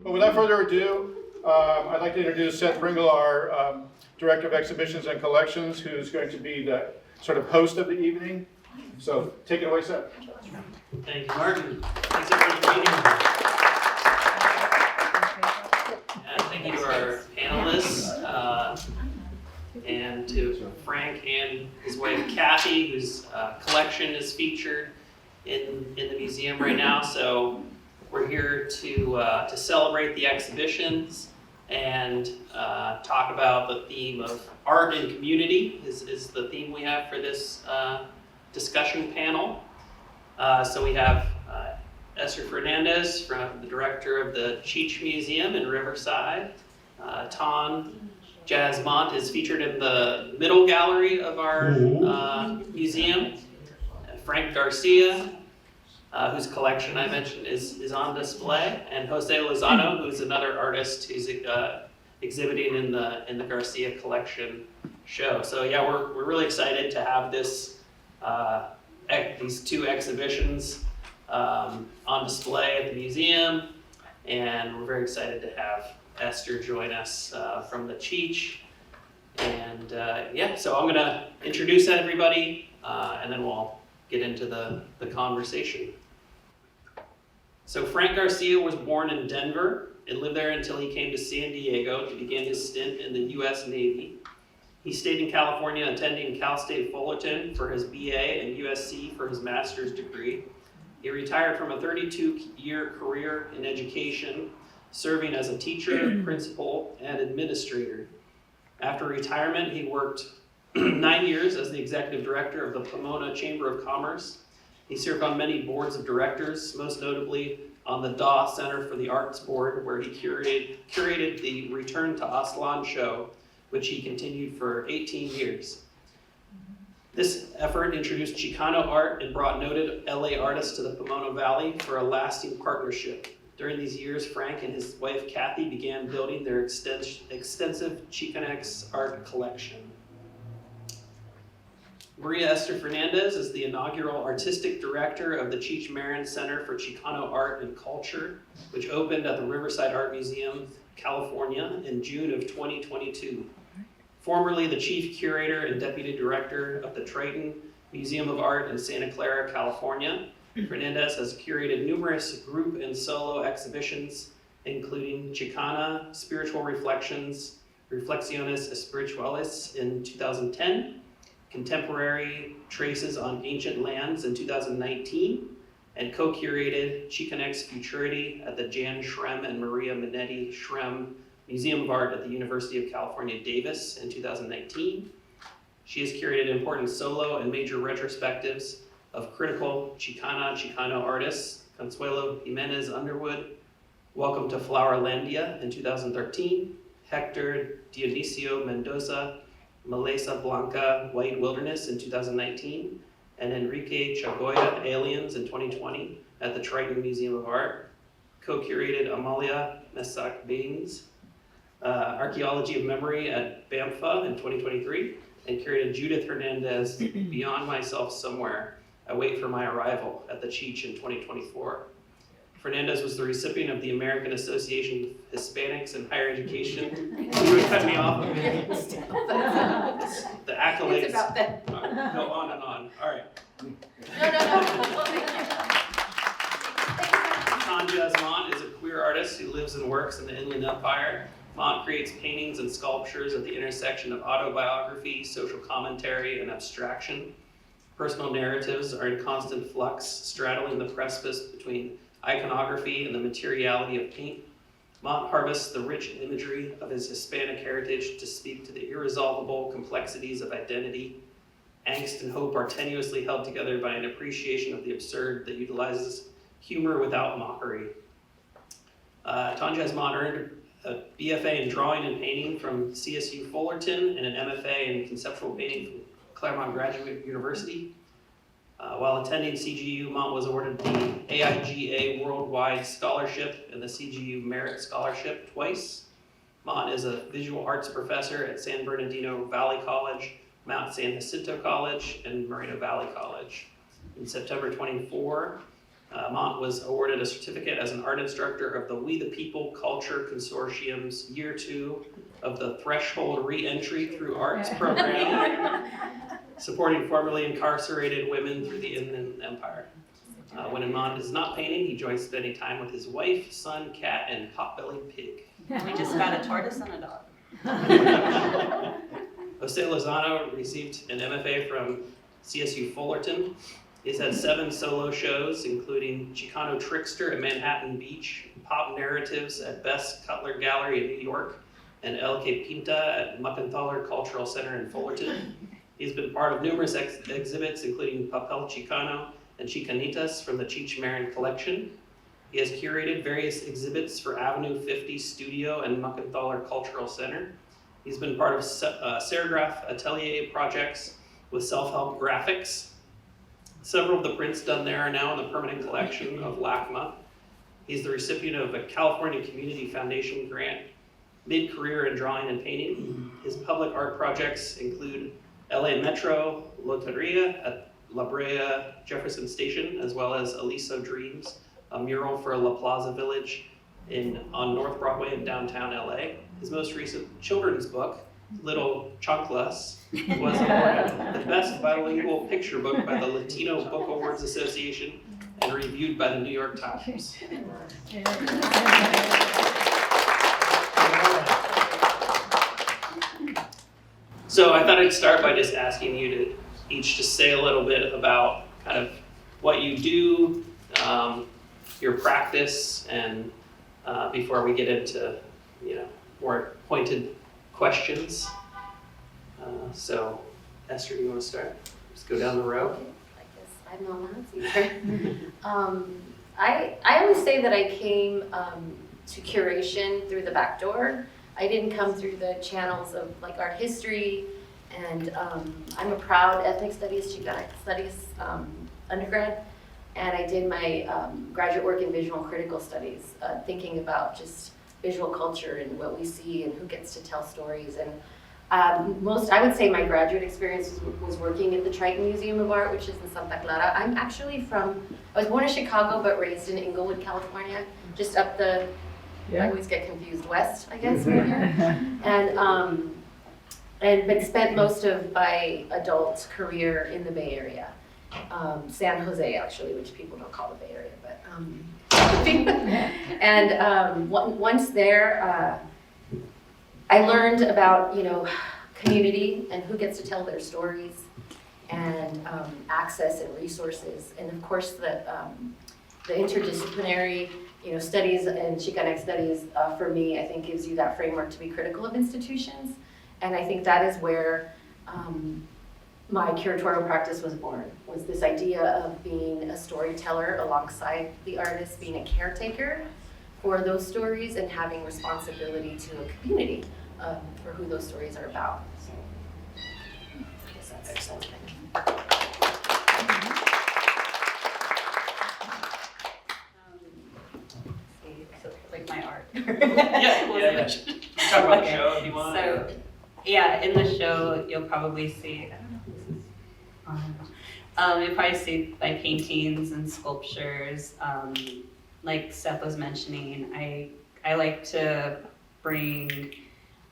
But without further ado, I'd like to introduce Seth Pringle, our Director of Exhibitions and Collections, who's going to be the sort of host of the evening. So take it away, Seth. Thank you, Martin. Thanks everybody for being here. And thank you to our panelists, and to Frank and his wife Cathy, whose collection is featured in the museum right now. So we're here to celebrate the exhibitions and talk about the theme of art and community is the theme we have for this discussion panel. So we have Esther Fernandez, from the director of the Cheech Museum in Riverside. Jazz Mont is featured in the middle gallery of our museum. Frank Garcia, whose collection I mentioned is on display, and Jose Lozano, who's another artist who's exhibiting in the Garcia collection show. So yeah, we're really excited to have this these two exhibitions on display at the museum, and we're very excited to have Esther join us from the Cheech. And yeah, so I'm gonna introduce everybody, and then we'll get into the conversation. So Frank Garcia was born in Denver and lived there until he came to San Diego to begin his stint in the U.S. Navy. He stayed in California, attending Cal State Fullerton for his BA and USC for his master's degree. He retired from a 32-year career in education, serving as a teacher, principal, and administrator. After retirement, he worked 9 years as the executive director of the Pomona Chamber of Commerce. He served on many boards of directors, most notably on the Daw Center for the Arts Board, where he curated the Return to Aztlán show, which he continued for 18 years. This effort introduced Chicano art and brought noted LA artists to the Pomona Valley for a lasting partnership. During these years, Frank and his wife Cathy began building their extensive Chicanx art collection. Maria Esther Fernandez is the inaugural artistic director of the Cheech Marin Center for Chicano Art and Culture, which opened at the Riverside Art Museum, California in June of 2022. Formerly the chief curator and deputy director of the Triton Museum of Art in Santa Clara, California, Fernandez has curated numerous group and solo exhibitions, including Chicana, Spiritual Reflections, Reflexiones Espirituales in 2010, Contemporary Traces on Ancient Lands in 2019, and co-curated Chicanx Futurity at the Jan Schrem and Maria Minetti Schrem Museum of Art at the University of California, Davis in 2019. She has curated important solo and major retrospectives of critical Chicano artists, Consuelo Jimenez Underwood, Welcome to Flowerlandia in 2013, Hector Dionisio Mendoza, Maleza Blanca, White Wilderness in 2019, and Enrique Chagoya, Aliens in 2020 at the Triton Museum of Art. Co-curated Amalia Mesak Baines, Archaeology of Memory at BAMFA in 2023, and curated Judith Hernandez, Beyond Myself Somewhere, I Wait for My Arrival at the Cheech in 2024. Fernandez was the recipient of the American Association of Hispanics in Higher Education. You would cut me off. The accolades It's about that. Go on and on. All right. Jazz Mont is a queer artist who lives and works in the Inland Empire. Mont creates paintings and sculptures at the intersection of autobiography, social commentary, and abstraction. Personal narratives are in constant flux, straddling the precipice between iconography and the materiality of paint. Mont harvests the rich imagery of his Hispanic heritage to speak to the irresolvable complexities of identity. Angst and hope are tenuously held together by an appreciation of the absurd that utilizes humor without mockery. Jazz Mont earned a BFA in drawing and painting from CSU Fullerton and an MFA in conceptual painting from Claremont Graduate University. While attending CGU, Mont was awarded the AIGA Worldwide Scholarship and the CGU Merit Scholarship twice. Mont is a visual arts professor at San Bernardino Valley College, Mount San Jacinto College, and Moreno Valley College. In September 24, Mont was awarded a certificate as an art instructor of the We the People Culture Consortium's Year 2 of the Threshold Re-Entry Through Arts program, supporting formerly incarcerated women through the Inland Empire. When Mont is not painting, he enjoys spending time with his wife, son, cat, and pot-bellied pig. We just got a tortoise and a dog. Jose Lozano received an MFA from CSU Fullerton. He's had 7 solo shows, including Chicano Trickster at Manhattan Beach, Pop Narratives at Best Cutler Gallery in New York, and El Que Pinta at Muckenthaler Cultural Center in Fullerton. He's been part of numerous exhibits, including Papel Chicano and Chicanitas from the Cheech Marin collection. He has curated various exhibits for Avenue 50 Studio and Muckenthaler Cultural Center. He's been part of serigraph atelier projects with self-help graphics. Several of the prints done there are now in the permanent collection of LACMA. He's the recipient of a California Community Foundation grant, mid-career in drawing and painting. His public art projects include LA Metro, Loteria at La Brea Jefferson Station, as well as Aliso Dreams, a mural for La Plaza Village on North Broadway in downtown LA. His most recent children's book, Little Chanclas, was awarded the best bilingual picture book by the Latino Book Awards Association and reviewed by the New York Times. So I thought I'd start by just asking you to each just say a little bit about kind of what you do, your practice, and before we get into more pointed questions. So Esther, do you want to start? Just go down the row. I guess I'm not Nancy. I always say that I came to curation through the back door. I didn't come through the channels of like art history, and I'm a proud ethnic studies, Chicanx studies undergrad, and I did my graduate work in visual and critical studies, thinking about just visual culture and what we see and who gets to tell stories. And I would say my graduate experience was working at the Triton Museum of Art, which is in Santa Clara. I'm actually I was born in Chicago, but raised in Inglewood, California, just up the, I always get confused, west, I guess, right here. But spent most of my adult career in the Bay Area. San Jose, actually, which people don't call the Bay Area, but and once there, I learned about community and who gets to tell their stories, and access and resources, and of course the interdisciplinary studies and Chicanx studies for me, I think, gives you that framework to be critical of institutions, and I think that is where my curatorial practice was born, was this idea of being a storyteller alongside the artist, being a caretaker for those stories and having responsibility to a community for who those stories are about. So I guess that's excellent. Like my art. yeah. Talk about the show if you want. So, yeah, in the show, you'll probably see, I don't know if this is on. You'll probably see my paintings and sculptures. Like Seth was mentioning, I like to bring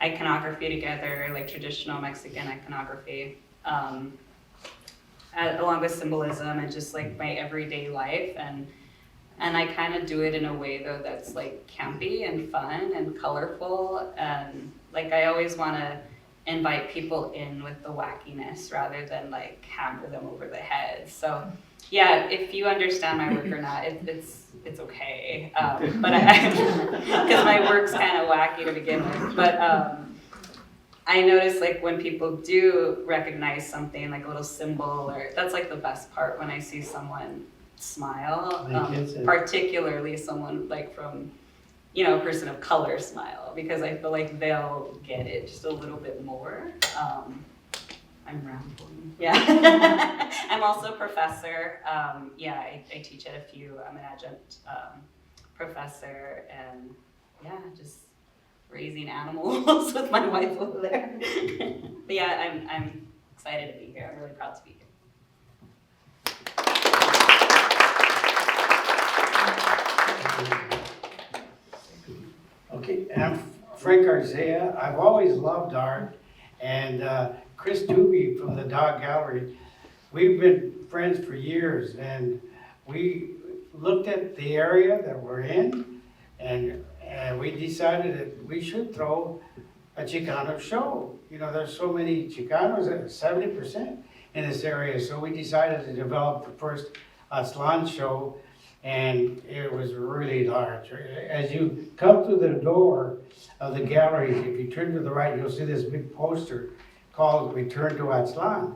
iconography together, like traditional Mexican iconography, along with symbolism and just like my everyday life. And I kind of do it in a way though that's like campy and fun and colorful, and like I always want to invite people in with the wackiness rather than like hammer them over the head. So yeah, if you understand my work or not, it's okay. But because my work's kind of wacky to begin with. But I notice like when people do recognize something like a little symbol, or that's like the best part when I see someone smile, particularly someone like from a person of color smile, because I feel like they'll get it just a little bit more. I'm rambling. Yeah. I'm also a professor. I teach at a few. I'm an adjunct professor, and just raising animals with my wife over there. But yeah, I'm excited to be here. I'm really proud to be here. Frank Garcia. I've always loved art. And Chris Doobie from the Dog Gallery, we've been friends for years. And we looked at the area that we're in, and we decided that we should throw a Chicano show. You know, there's so many Chicanos, 70% in this area. So we decided to develop the first Aztlán show, and it was really large. As you come through the door of the gallery, if you turn to the right, you'll see this big poster called Return to Aztlán.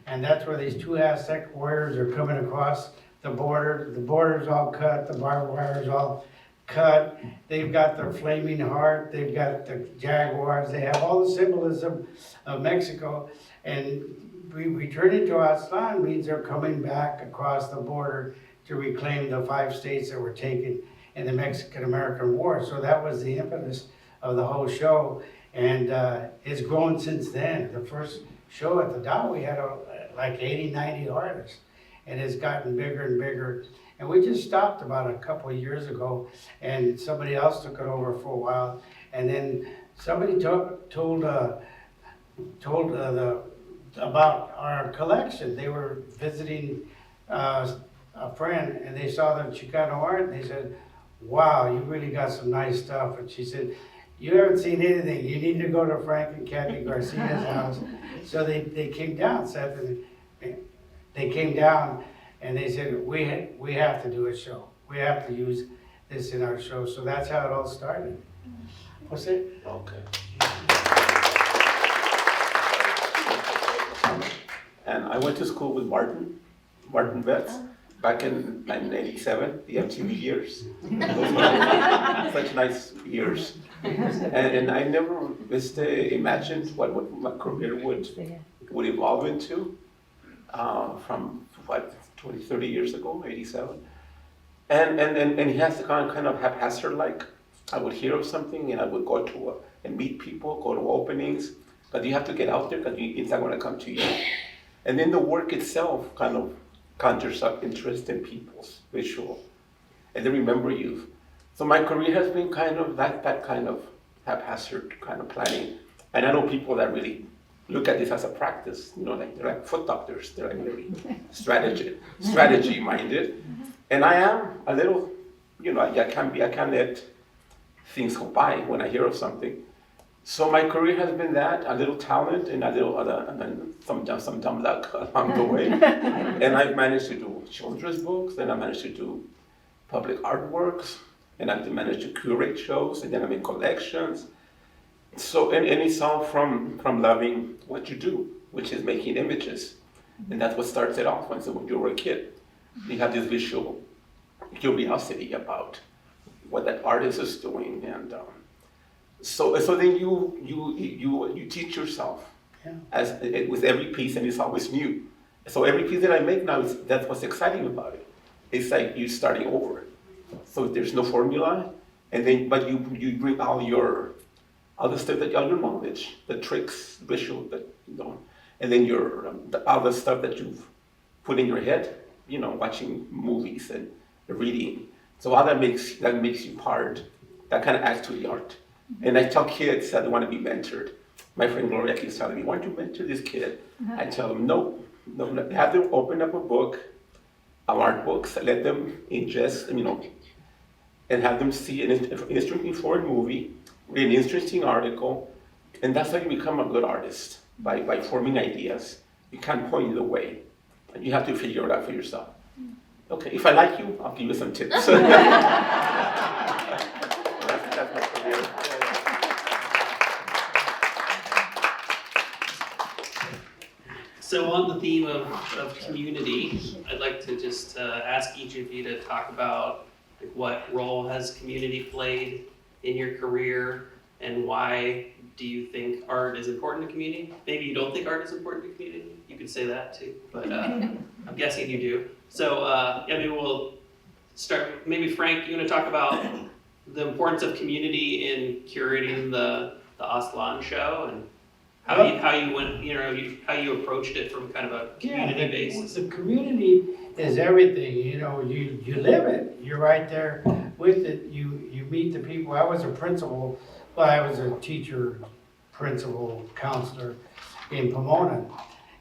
And that's where these two Aztec warriors are coming across the border. The border's all cut, the barbed wire's all cut. They've got their flaming heart, they've got the jaguars, they have all the symbolism of Mexico. And returning to Aztlán means they're coming back across the border to reclaim the 5 states that were taken in the Mexican-American War. So that was the impetus of the whole show. And it's grown since then. The first show at the Dow, we had like 80, 90 artists. And it's gotten bigger and bigger. And we just stopped about a couple of years ago, and somebody else took it over for a while. And then somebody told about our collection. They were visiting a friend, and they saw the Chicano art, and they said, "Wow, you really got some nice stuff." And she said, "You haven't seen anything. You need to go to Frank and Cathy Garcia's house." So they came down, Seth, and they came down, and they said, we have to do a show. We have to use this in our show. So that's how it all started. Jose? Okay. And I went to school with Martin Betts, back in 1987, the MTV years. Those were such nice years. And I never imagined what my career would evolve into from 20, 30 years ago, 87. And he has the kind of haphazard, like I would hear of something and I would go to and meet people, go to openings, but you have to get out there because it's not going to come to you. And then the work itself kind of conjures up interest in people's visual, and they remember you. So my career has been kind of that kind of haphazard kind of planning. And I know people that really look at this as a practice, you know, like they're like foot doctors, they're like very strategy minded. And I am a little, you know, I can't let things go by when I hear of something. So my career has been that, a little talent and a little and then some dumb luck along the way. And I've managed to do children's books, and I managed to do public artworks, and I've managed to curate shows, and then I'm in collections. So, and it's all from loving what you do, which is making images. And that's what starts it off when you were a kid. You have this visual curiosity about what that artist is doing. And so then you teach yourself with every piece, and it's always new. So every piece that I make now, that's what's exciting about it. It's like you're starting over. So there's no formula, but you bring all the stuff all your knowledge, the tricks, visual, and then all the stuff that you've put in your head, you know, watching movies and reading. So all that makes you part. That kind of adds to the art. And I tell kids that they want to be mentored. My friend Gloria keeps telling me, "Why don't you mentor this kid?" I tell them, no, have them open up a book, art books, let them ingest, you know, and have them see an interesting foreign movie, read an interesting article, and that's how you become a good artist, by forming ideas. You can't point it away, and you have to figure it out for yourself. Okay, if I like you, I'll give you some tips. That's my career. So on the theme of community, I'd like to just ask each of you to talk about what role has community played in your career, and why do you think art is important to community? Maybe you don't think art is important to community. You could say that too, but I'm guessing you do. So maybe we'll start. Maybe Frank, you want to talk about the importance of community in curating the Aztlán show, and how you went, you know, how you approached it from kind of a community basis. The community is everything. You know, you live it. You're right there with it. You meet the people. I was a principal well, I was a teacher, principal, counselor in Pomona.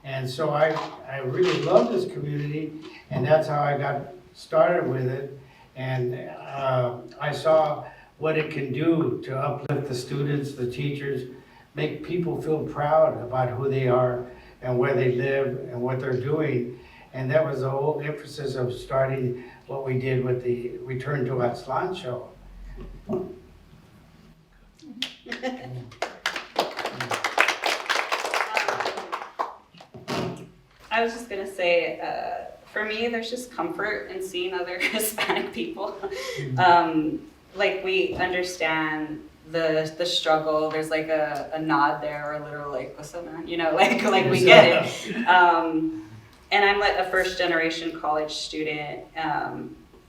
And so I really love this community, and that's how I got started with it. And I saw what it can do to uplift the students, the teachers, make people feel proud about who they are and where they live and what they're doing. And that was the whole emphasis of starting what we did with the Return to Aztlán show. I was just gonna say, for me, there's just comfort in seeing other Hispanic people. Like we understand the struggle. There's like a nod there, or a little like, what's up, man? You know, like we get it. And I'm like a first generation college student,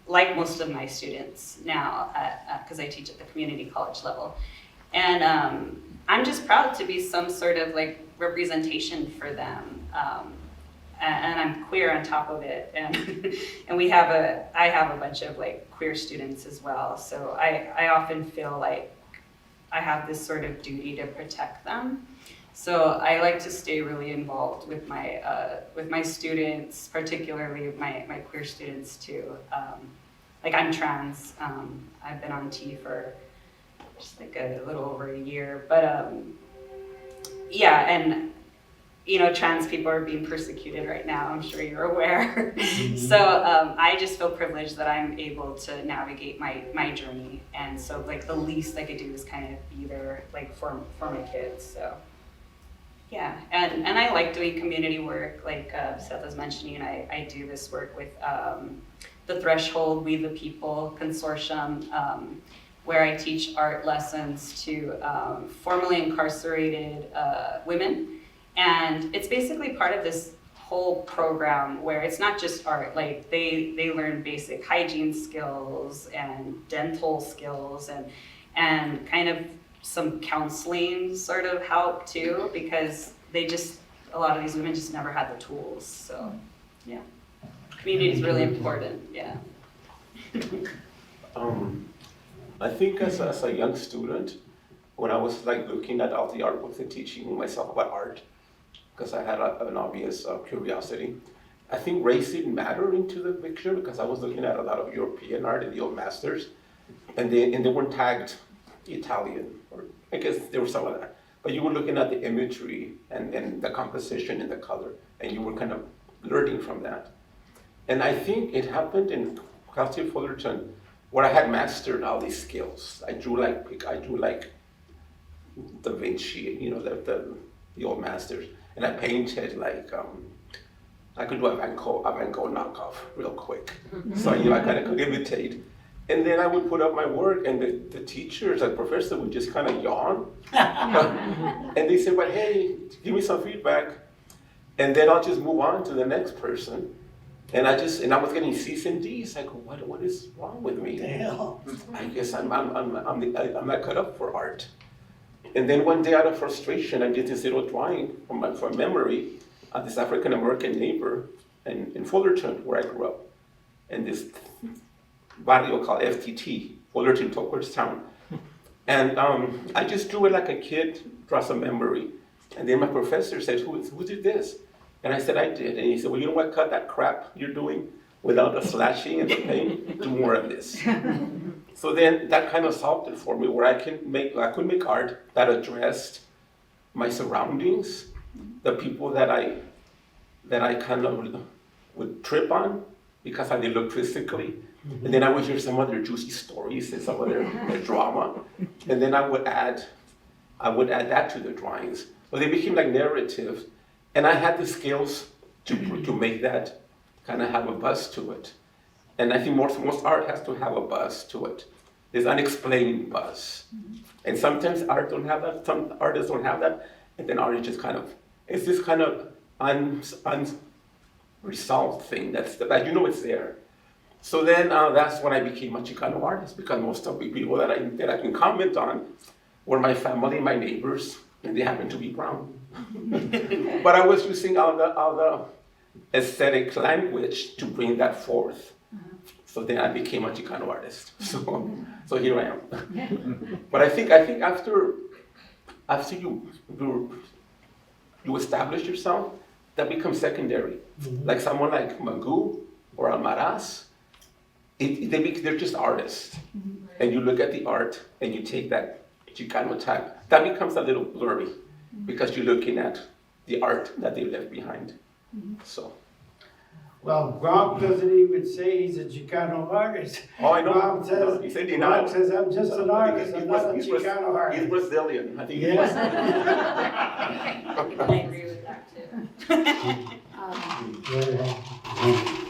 like most of my students now, because I teach at the community college level. And I'm just proud to be some sort of like representation for them. And I'm queer on top of it, and I have a bunch of like queer students as well. So I often feel like I have this sort of duty to protect them. So I like to stay really involved with my students, particularly my queer students too. Like I'm trans. I've been on T for just like a little over a year, but yeah, and you know, trans people are being persecuted right now. I'm sure you're aware. So I just feel privileged that I'm able to navigate my journey. And so like the least I could do is kind of be there like for my kids. So yeah, and I like doing community work. Like Seth was mentioning, I do this work with the Threshold, We the People Consortium, where I teach art lessons to formerly incarcerated women. And it's basically part of this whole program where it's not just art, like they learn basic hygiene skills and dental skills and kind of some counseling sort of help too, because a lot of these women just never had the tools. So yeah, community is really important, yeah. I think as a young student, when I was like looking at all the art books and teaching myself about art, because I had an obvious curiosity. I think race didn't matter into the picture because I was looking at a lot of European art and the old masters, and they weren't tagged Italian, or I guess there was some of that. But you were looking at the imagery and the composition and the color, and you were kind of learning from that. And I think it happened in Cathy Fullerton, where I had mastered all these skills. I drew like Da Vinci, you know, the old masters. And I painted like, I could do a Van Gogh knockoff real quick. So, you know, I kind of could imitate. And then I would put up my work, and the teachers, the professor would just kind of yawn. And they said, well, hey, give me some feedback. And then I'll just move on to the next person. And I was getting C's and D's. I go, what is wrong with me? Damn. I guess I'm not cut up for art. And then one day, out of frustration, I did this little drawing from memory of this African-American neighbor in Fullerton, where I grew up, in this barrio called FTT, Fullerton, Towards-town. And I just drew it like a kid draws a memory. And then my professor said, who did this? And I said, I did. And he said, well, you know what, cut that crap you're doing without the slashing and the paint, do more of this. So then that kind of solved it for me, where I could make art that addressed my surroundings, the people that I kind of would trip on because how they look physically. And then I would hear some of their juicy stories and some of their drama. And then I would add that to the drawings. So they became like narratives. And I had the skills to make that kind of have a buzz to it. And I think most art has to have a buzz to it. There's unexplained buzz. And sometimes art don't have that, some artists don't have that, and then art is just kind of, it's this kind of unresolved thing that you know it's there. So then that's when I became a Chicano artist, because most of the people that I can comment on were my family, my neighbors, and they happen to be brown. But I was using all the aesthetic language to bring that forth. So then I became a Chicano artist. So here I am. But I think after you establish yourself, that becomes secondary. Like someone like Magoo or Almaraz, they're just artists. And you look at the art and you take that Chicano tag, that becomes a little blurry because you're looking at the art that they left behind. So. Well, Rob doesn't even say he's a Chicano artist. Oh, I know. Rob says, He said denial. Rob says, I'm just an artist, I'm not a He's Chicano artist. He's Brazilian. I think Yeah. I agree with that too.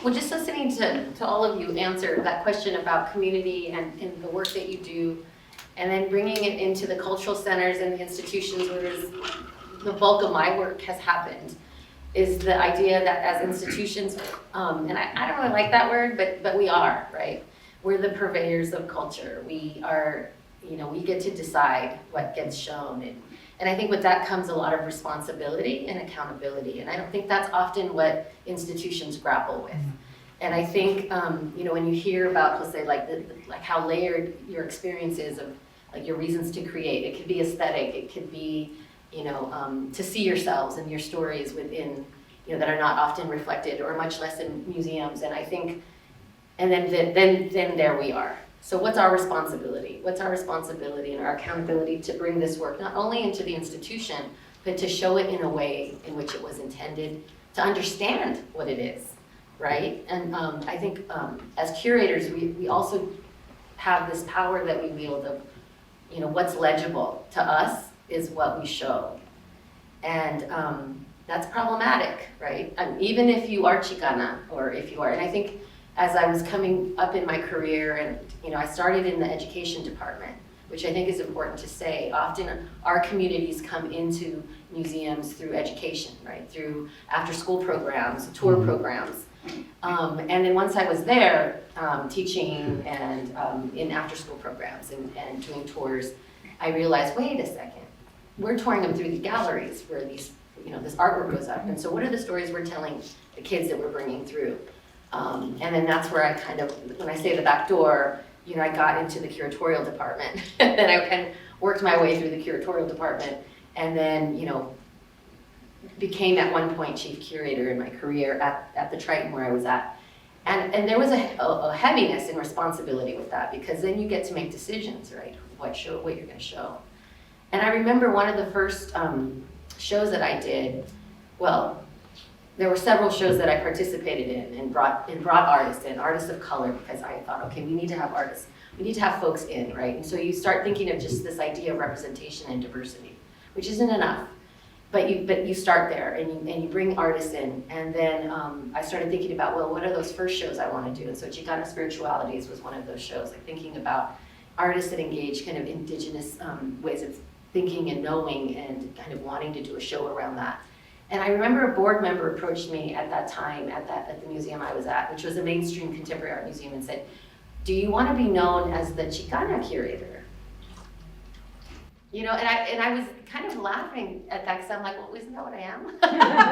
Well, just listening to all of you answer that question about community and the work that you do, and then bringing it into the cultural centers and the institutions where the bulk of my work has happened, is the idea that as institutions, and I don't really like that word, but we are, right? We're the purveyors of culture. We are, we get to decide what gets shown. And I think with that comes a lot of responsibility and accountability. And I don't think that's often what institutions grapple with. And I think, when you hear about, Jose, like how layered your experience is of like your reasons to create, it could be aesthetic, it could be, to see yourselves and your stories within, that are not often reflected or much less in museums. And I think, and then there we are. So what's our responsibility? What's our responsibility and our accountability to bring this work not only into the institution, but to show it in a way in which it was intended, to understand what it is, right? And I think as curators, we also have this power that we wield of, what's legible to us is what we show. And that's problematic, right? Even if you are Chicana, or if you are, and I think as I was coming up in my career, and I started in the education department, which I think is important to say. Often our communities come into museums through education, right? Through after-school programs, tour programs. And then once I was there, teaching and in after-school programs and doing tours, I realized, wait a second, we're touring them through the galleries where these, this artwork goes up. And so what are the stories we're telling the kids that we're bringing through? And then that's where I kind of, when I say the back door, I got into the curatorial department. And then I kind of worked my way through the curatorial department, and then, became at one point chief curator in my career at the Triton where I was at. And there was a heaviness and responsibility with that, because then you get to make decisions, right? What you're gonna show. And I remember one of the first shows that I did, well, there were several shows that I participated in and brought artists in, artists of color, because I thought, okay, we need to have artists, we need to have folks in, right? And so you start thinking of just this idea of representation and diversity, which isn't enough. But you start there and you bring artists in, and then I started thinking about, well, what are those first shows I want to do? And so Chicana Spiritualities was one of those shows, like thinking about artists that engage kind of indigenous ways of thinking and knowing and kind of wanting to do a show around that. And I remember a board member approached me at that time at the museum I was at, which was a mainstream contemporary art museum, and said, do you want to be known as the Chicana curator? And I was kind of laughing at that, because I'm like, well, isn't that what I am?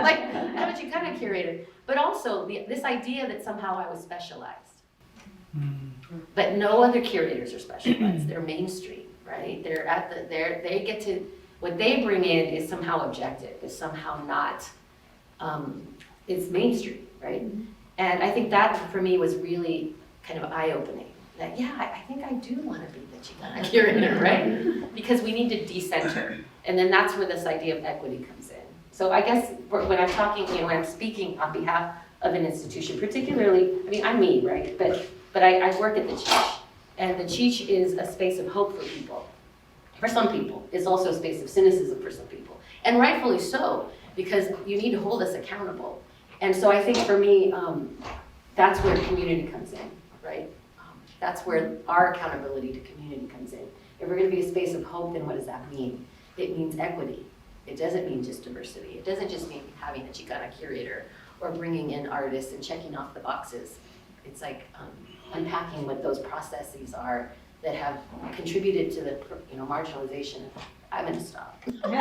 Like, I'm a Chicana curator. But also this idea that somehow I was specialized. But no other curators are specialized. They're mainstream, right? They get to, what they bring in is somehow objective, is somehow not, it's mainstream, right? And I think that for me was really kind of eye-opening. That, yeah, I think I do want to be the Chicana curator, right? Because we need to decenter. And then that's where this idea of equity comes in. So I guess when I'm talking, when I'm speaking on behalf of an institution, particularly, I'm me, right? But I work at the Cheech. And the Cheech is a space of hope for people. For some people. It's also a space of cynicism for some people. And rightfully so, because you need to hold us accountable. And so I think for me, that's where community comes in, right? That's where our accountability to community comes in. If we're going to be a space of hope, then what does that mean? It means equity. It doesn't mean just diversity. It doesn't just mean having a Chicana curator or bringing in artists and checking off the boxes. It's like unpacking what those processes are that have contributed to the marginalization. I'm going to stop. Of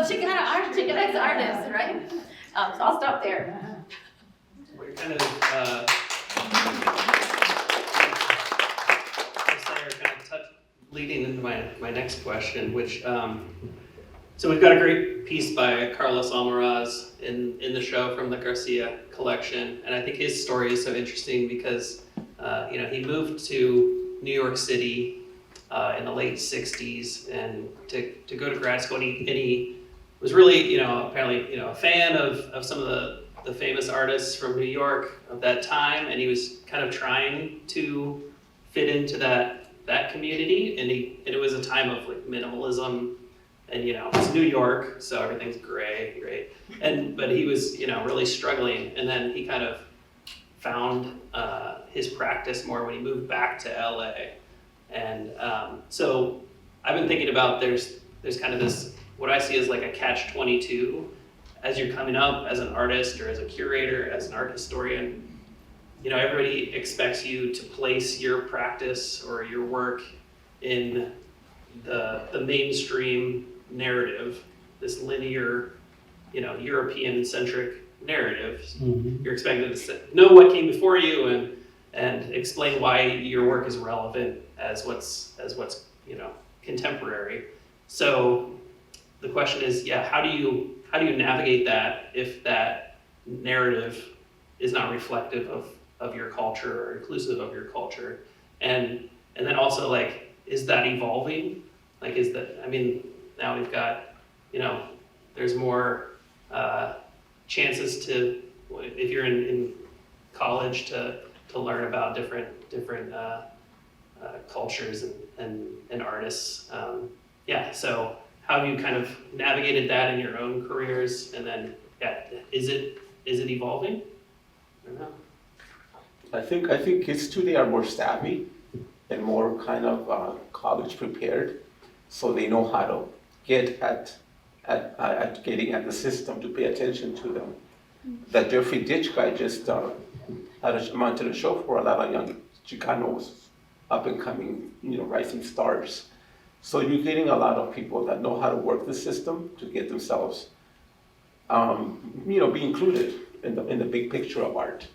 Chicanx artists, right? So I'll stop there. We're kind of into my next question, which, so we've got a great piece by Carlos Almaraz in the show from the Garcia collection, and I think his story is so interesting because, he moved to New York City in the late 60s and to go to grad school, and he was really, apparently, a fan of some of the famous artists from New York of that time, and he was kind of trying to fit into that community, and it was a time of like minimalism, and it's New York, so everything's gray, right? But he was really struggling, and then he kind of found his practice more when he moved back to LA, and so I've been thinking about there's kind of this, what I see as like a catch-22 as you're coming up as an artist or as a curator, as an art historian. Everybody expects you to place your practice or your work in the mainstream narrative, this linear, European-centric narrative. Mhm. You're expected to know what came before you and explain why your work is relevant as what's contemporary. So the question is, how do you navigate that if that narrative is not reflective of your culture or inclusive of your culture? And then also, like, is that evolving? Like, now we've got, there's more chances to, if you're in college, to learn about different cultures and artists. So how have you kind of navigated that in your own careers? And then, is it evolving? I don't know. I think kids today are more savvy and more kind of college prepared, so they know how to get at getting at the system to pay attention to them. That Jeffrey Ditch guy just mounted a show for a lot of young Chicanos, up and coming, rising stars. So you're getting a lot of people that know how to work the system to get themselves, be included in the big picture of art.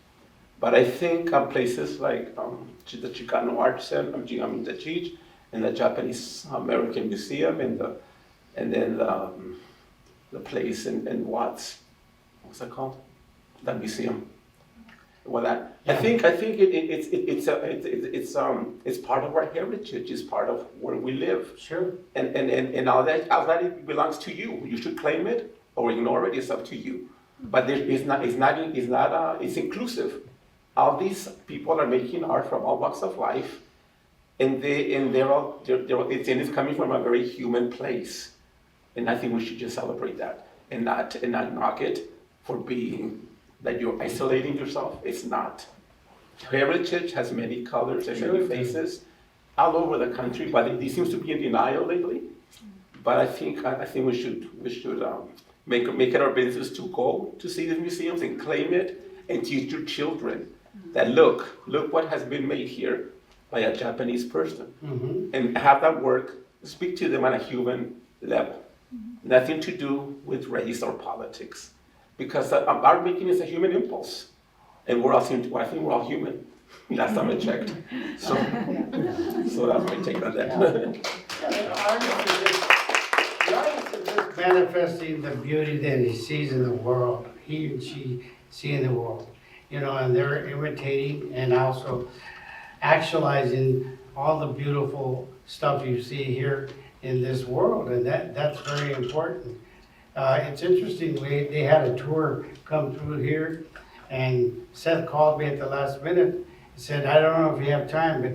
But I think places like the Chicano Art Center, the Cheech, and the Japanese American Museum, and then the place in Watts, what's that called? That museum. Well, I think it's part of our heritage. It's part of where we live. Sure. And all that it belongs to you. You should claim it or ignore it. It's up to you. But it's inclusive. All these people are making art from all walks of life, and it's coming from a very human place. And I think we should just celebrate that and not knock it for being that you're isolating yourself. It's not. Heritage has many colors and many faces all over the country, but it seems to be in denial lately. But I think we should make it our business to go to see the museums and claim it and teach your children that look what has been made here by a Japanese person, and have that work speak to them on a human level. Nothing to do with race or politics, because art making is a human impulse, and I think we're all human. Last time I checked. So that's my take on that. The artist is just manifesting the beauty that he sees in the world, he and she see in the world, and they're imitating and also actualizing all the beautiful stuff you see here in this world, and that's very important. It's interesting, they had a tour come through here, and Seth called me at the last minute and said, I don't know if you have time, but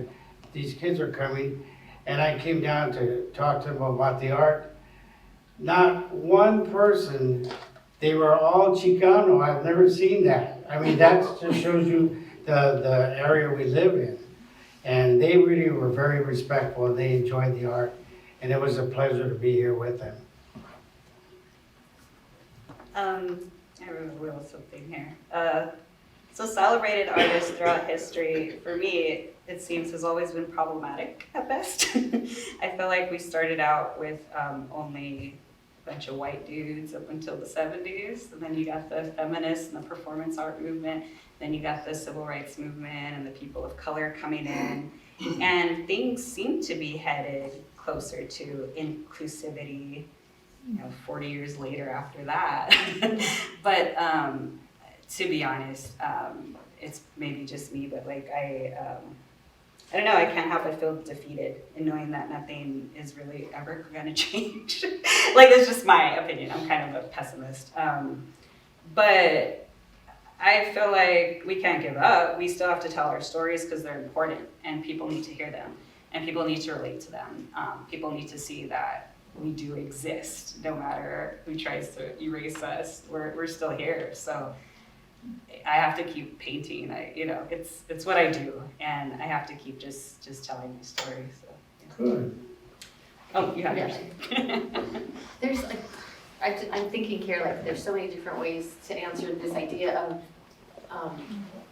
these kids are coming, and I came down to talk to them about the art. Not one person, they were all Chicano. I've never seen that. I mean, that just shows you the area we live in. And they really were very respectful, and they enjoyed the art, and it was a pleasure to be here with them. I wrote a little something here. So celebrated artists throughout history, for me, it seems has always been problematic at best. I feel like we started out with only a bunch of white dudes up until the 70s, and then you got the feminists and the performance art movement, then you got the civil rights movement and the people of color coming in, and things seem to be headed closer to inclusivity, 40 years later after that. But to be honest, it's maybe just me, but like I don't know, I can't help but feel defeated in knowing that nothing is really ever gonna change. Like, that's just my opinion. I'm kind of a pessimist. But I feel like we can't give up. We still have to tell our stories because they're important and people need to hear them and people need to relate to them. People need to see that we do exist, no matter who tries to erase us. We're still here. So I have to keep painting. It's what I do, and I have to keep just telling my story. So yeah. Good. Oh, you have yours. There's like, I'm thinking here, like, there's so many different ways to answer this idea of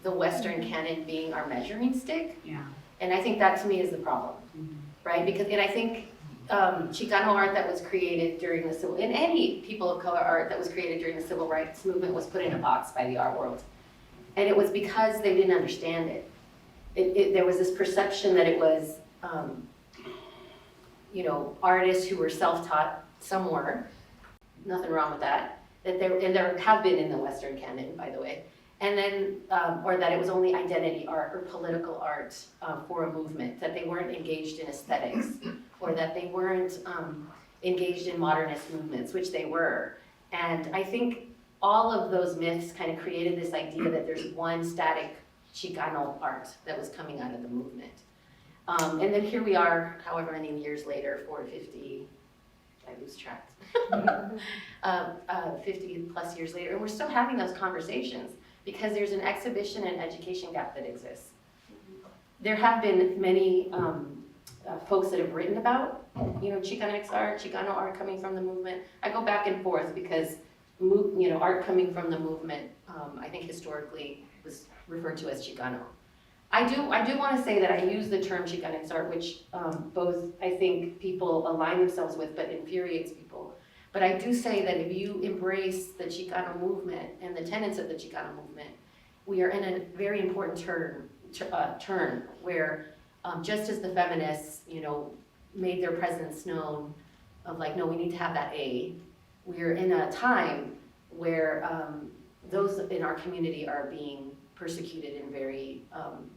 the Western canon being our measuring stick. Yeah. And I think that to me is the problem, right? Because, and I think Chicano art that was created during the civil, and any people of color art that was created during the civil rights movement was put in a box by the art world. And it was because they didn't understand it. There was this perception that it was, artists who were self-taught somewhere, nothing wrong with that, and there have been in the Western canon, by the way, and then, or that it was only identity art or political art for a movement, that they weren't engaged in aesthetics, or that they weren't engaged in modernist movements, which they were. And I think all of those myths kind of created this idea that there's one static Chicano art that was coming out of the movement. And then here we are, however many years later, 450, I lose track, 50 plus years later, and we're still having those conversations because there's an exhibition and education gap that exists. There have been many folks that have written about, Chicanx art, Chicano art coming from the movement. I go back and forth because, art coming from the movement, I think historically was referred to as Chicano. I do want to say that I use the term Chicanx art, which both I think people align themselves with, but infuriates people. But I do say that if you embrace the Chicano movement and the tenets of the Chicano movement, we are in a very important turn where just as the feminists, made their presence known of like, no, we need to have that A, we're in a time where those in our community are being persecuted in very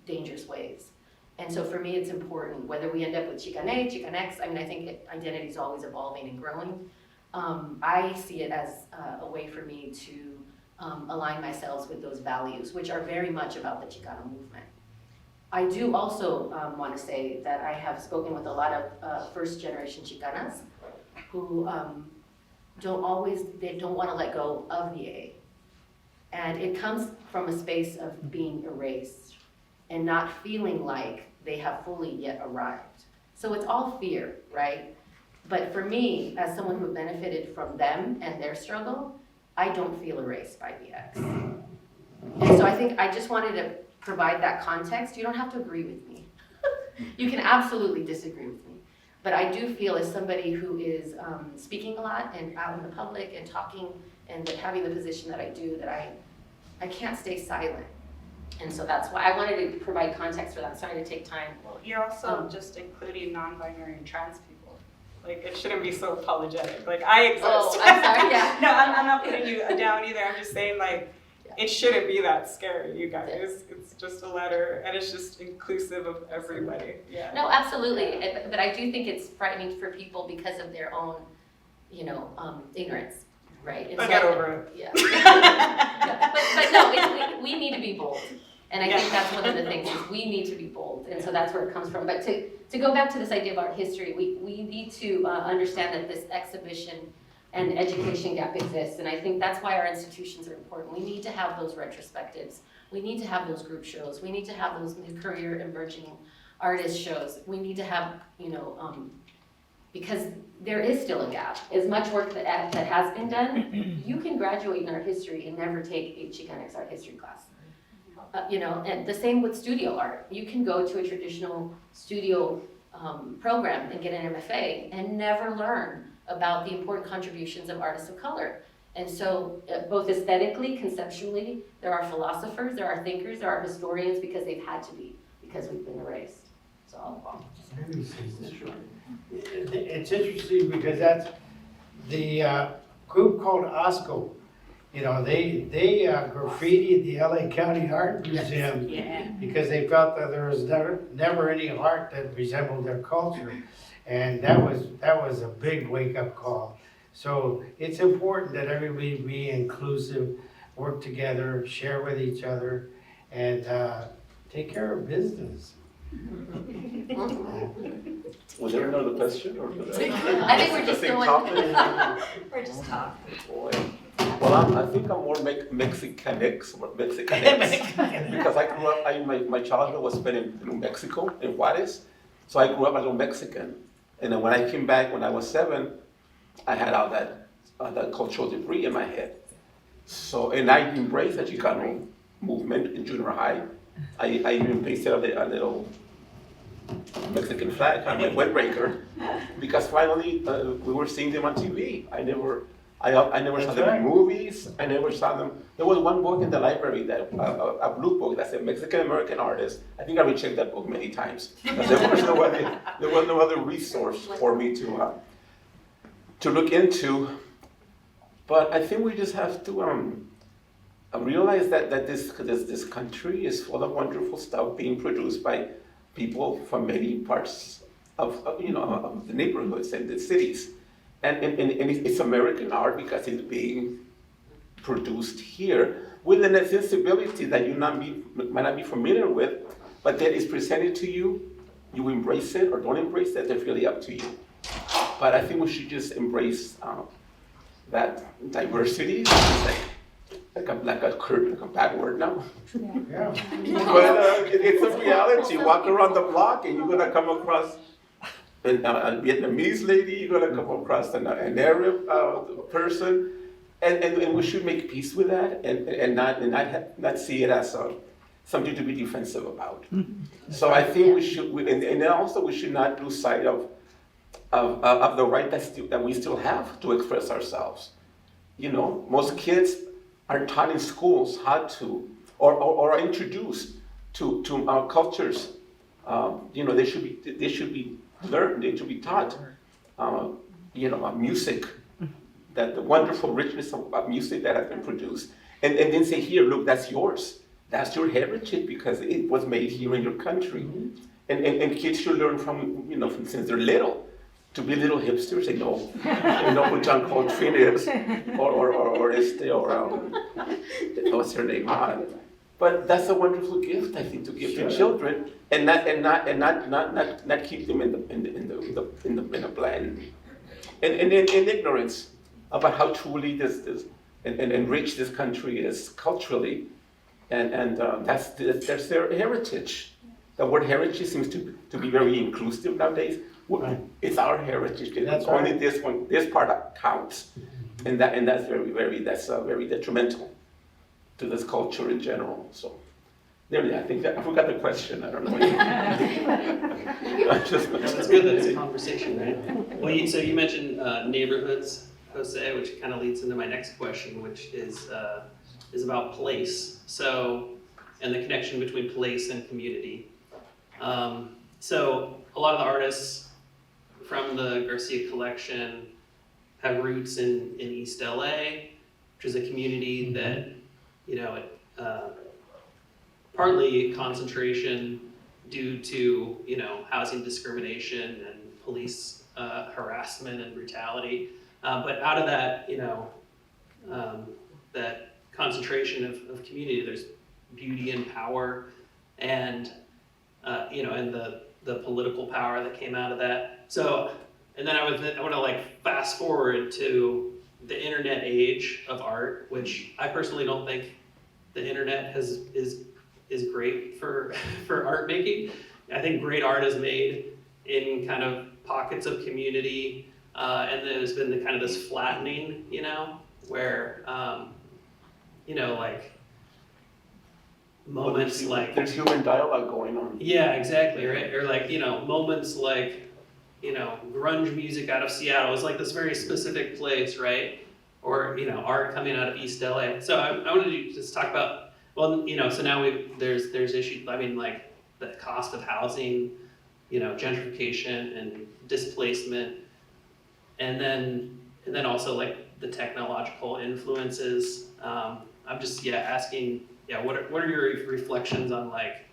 dangerous ways. And so for me, it's important, whether we end up with Chicanx, Chicanx, I think identity is always evolving and growing. I see it as a way for me to align myself with those values, which are very much about the Chicano movement. I do also want to say that I have spoken with a lot of first generation Chicanas who don't want to let go of the A. And it comes from a space of being erased and not feeling like they have fully yet arrived. So it's all fear, right? But for me, as someone who benefited from them and their struggle, I don't feel erased by the X. And so I think I just wanted to provide that context. You don't have to agree with me. You can absolutely disagree with me. But I do feel as somebody who is speaking a lot and out in the public and talking and having the position that I do, that I can't stay silent. And so that's why I wanted to provide context for that. Sorry to take time. Well, you're also just including non-binary and trans people. Like, it shouldn't be so apologetic. Like, I exist. Oh, I'm sorry, yeah. No, I'm not putting you down either. I'm just saying, like, it shouldn't be that scary, you guys. It's just a letter, and it's just inclusive of everybody. Yeah. No, absolutely. But I do think it's frightening for people because of their own, ignorance, right? It's Get over it. Yeah. Yeah. But no, we need to be bold. And I think that's one of the things is we need to be bold. And so that's where it comes from. But to go back to this idea of art history, we need to understand that this exhibition and education gap exists. And I think that's why our institutions are important. We need to have those retrospectives. We need to have those group shows. We need to have those mid-career emerging artist shows. We need to have, because there is still a gap. As much work that has been done, you can graduate in art history and never take a Chicanx art history class. And the same with studio art. You can go to a traditional studio program and get an MFA and never learn about the important contributions of artists of color. And so both aesthetically, conceptually, there are philosophers, there are thinkers, there are historians because they've had to be, because we've been erased. So, Let me see this. It's interesting because that's the group called OSCO. You know, they graffitied the LA County Art Museum Yeah. because they felt that there was never any art that resembled their culture. And that was a big wake-up call. So it's important that everybody be inclusive, work together, share with each other, and take care of business. Was there another question or? I think we're just The same going. topic? We're just talking. Boy. Well, I think I'm more Mexicanx or Mexicanx because I grew up. My childhood was spent in Mexico, in Juarez, so I grew up as a Mexican. And then when I came back when I was 7, I had all that cultural debris in my head. So, and I embraced the Chicano movement in junior high. I even pasted a little Mexican flag on my windbreaker because finally we were seeing them on TV. I never saw them in movies. I never saw them. There was one book in the library that a blue book that said Mexican American artists. I think I rechecked that book many times. There was no other resource for me to look into. But I think we just have to realize that this country is full of wonderful stuff being produced by people from many parts of the neighborhoods and the cities. And it's American art because it's being produced here with a sensibility that you might not be familiar with, but that is presented to you. You embrace it or don't embrace it, that's really up to you. But I think we should just embrace that diversity. Like a bad word now. Yeah. But it's a reality. Walk around the block and you're gonna come across a Vietnamese lady, you're gonna come across an Arab person, and we should make peace with that and not see it as something to be defensive about. So I think we should, and also we should not lose sight of the right that we still have to express ourselves. You know, most kids are taught in schools how to, or are introduced to cultures. They should be learned, they should be taught, music, that the wonderful richness of music that has been produced. And then say, here, look, that's yours. That's your heritage because it was made here in your country. And kids should learn from since they're little, to be little hipsters. They know who John Coltrane is, or what's her name? But that's a wonderful gift, I think, to give to children, and not keep them in a blind and in ignorance about how truly this and rich this country is culturally, and that's their heritage. The word heritage seems to be very inclusive nowadays. Right. It's our heritage. That's only right. this part counts, and that's very detrimental to this culture in general. So, I think that I forgot the question. I don't know. It's good that it's a conversation, right? Well, so you mentioned neighborhoods, Jose, which kind of leads into my next question, which is about place. So, and the connection between place and community. So a lot of the artists from the Garcia collection have roots in East LA, which is a community that, partly concentration due to, housing discrimination and police harassment and brutality. But out of that, that concentration of community, there's beauty and power and, and the political power that came out of that. So, and then I want to fast forward to the internet age of art, which I personally don't think the internet is great for art making. I think great art is made in kind of pockets of community, and there's been the kind of this flattening, where moments there's human dialogue going on. Yeah, exactly, right? Or moments like, grunge music out of Seattle is like this very specific place, right? Or, art coming out of East LA. So I wanted to just talk about, so now there's issues, the cost of housing gentrification and displacement, and then also like the technological influences. I'm just asking, what are your reflections on like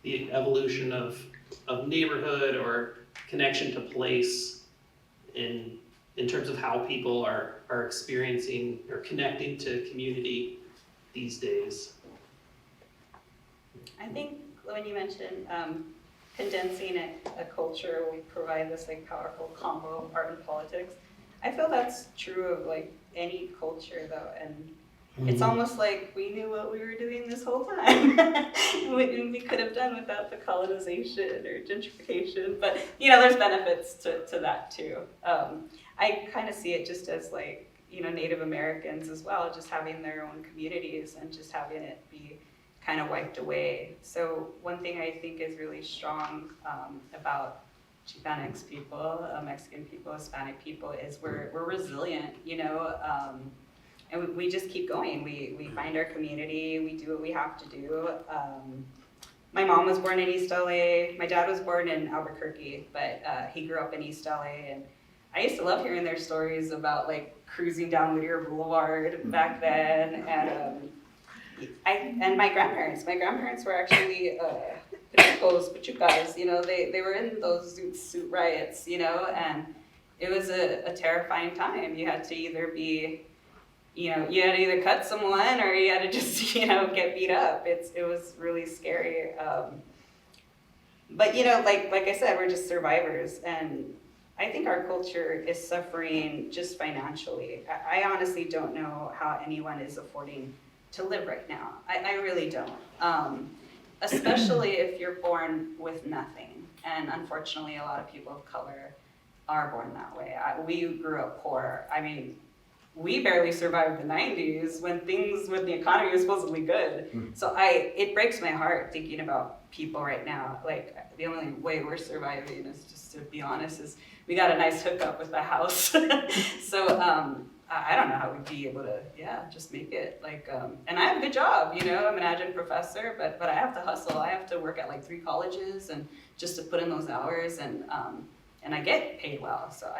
the evolution of neighborhood or connection to place in terms of how people are experiencing or connecting to community these days? I think when you mentioned condensing a culture will provide this like powerful combo of art and politics, I feel that's true of like any culture though, and it's almost like we knew what we were doing this whole time. we could have done without the colonization or gentrification, but there's benefits to that too. I kind of see it just as like Native Americans as well, just having their own communities and just having it be kind of wiped away. So one thing I think is really strong about Chicanx people, Mexican people, Hispanic people, is we're resilient, and we just keep going. We find our community, we do what we have to do. My mom was born in East LA, my dad was born in Albuquerque, but he grew up in East LA, and I used to love hearing their stories about like cruising down Whittier Boulevard back then, and my grandparents were actually Pachucas, they were in those Zoot Suit riots, and it was a terrifying time. You had to either be, you had to either cut someone or you had to just, get beat up. It was really scary. But like I said, we're just survivors, and I think our culture is suffering just financially. I honestly don't know how anyone is affording to live right now. I really don't. Especially if you're born with nothing. And unfortunately, a lot of people of color are born that way. We grew up poor. I mean, we barely survived the 90s when the economy was supposedly good. So it breaks my heart thinking about people right now. Like, the only way we're surviving is, just to be honest, is we got a nice hookup with the house. So, I don't know how we'd be able to, just make it. Like, and I have a good job, I'm an adjunct professor, but I have to hustle. I have to work at like 3 colleges and just to put in those hours, and I get paid well. So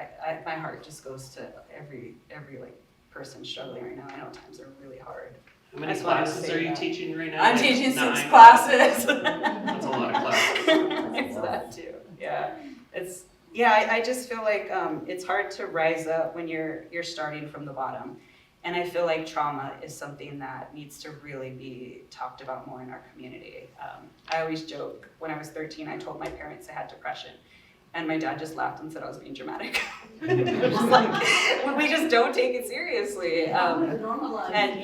my heart just goes to every like person struggling right now. I know times are really hard. How many classes are you teaching right now? I'm teaching 6 9 classes. That's a lot of classes. It's that too. Yeah, I just feel like it's hard to rise up when you're starting from the bottom. And I feel like trauma is something that needs to really be talked about more in our community. I always joke, when I was 13, I told my parents I had depression. And my dad just laughed and said I was being dramatic. Just like, we just don't take it seriously. And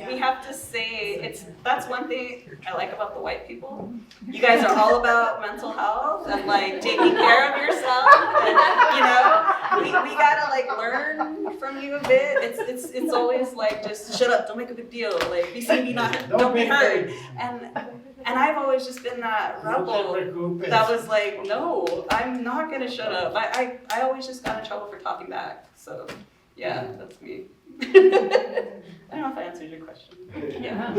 we have to say, that's one thing I like about the white people. You guys are all about mental health and like taking care of yourself. And we gotta like learn from you a bit. It's always like, just shut up, don't make a big deal. Like, be seen, be not, don't be heard. And I've always just been that rebel that was like, no, I'm not gonna shut up. I always just got in trouble for talking back. So that's me. I don't know if I answered your question. Yeah.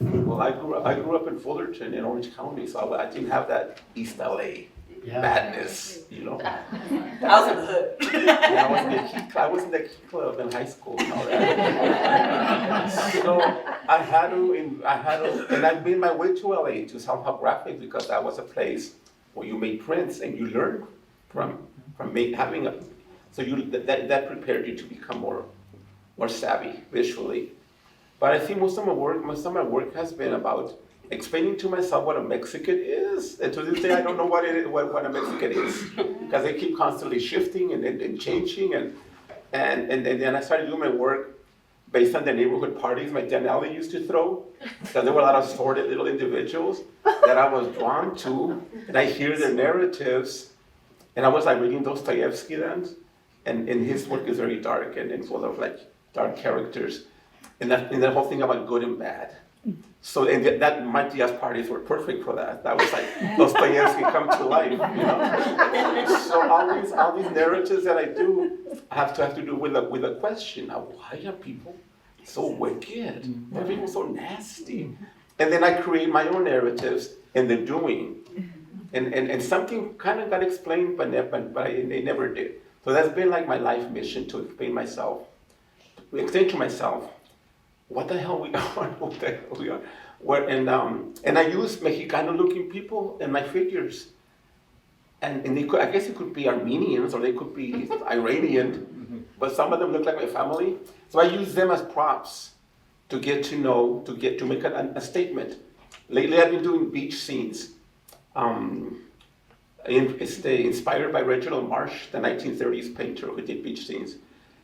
Well, I grew up in Fullerton in Orange County, so I didn't have that East LA badness, I was in the hood. I was in the key club in high school and all that. So I had to, and I made my way to LA to somehow graphics, because that was a place where you made prints and you learned from having a, so that prepared you to become more savvy visually. But I think most of my work has been about explaining to myself what a Mexican is, and to this day I don't know what a Mexican is, because they keep constantly shifting and changing, and then I started doing my work based on the neighborhood parties my Aunt Ellie used to throw, because there were a lot of sordid little individuals that I was drawn to, and I hear their narratives, and I was like reading Dostoevsky then, and his work is very dark and full of like dark characters, and that whole thing about good and bad. So that my jazz parties were perfect for that. That was like Dostoevsky come to life, So all these narratives that I do have to do with a question. Now, why are people so wicked? Why are people so nasty? And then I create my own narratives in the doing. And something kind of got explained, but they never did. So that's been like my life mission, to explain myself, to explain to myself what the hell we are, what the hell we are. And I use Mexicano-looking people in my figures. And they could, I guess it could be Armenians or they could be Iranian, but some of them look like my family. So I use them as props to get to know, to make a statement. Lately I've been doing beach scenes. Inspired by Reginald Marsh, the 1930s painter who did beach scenes.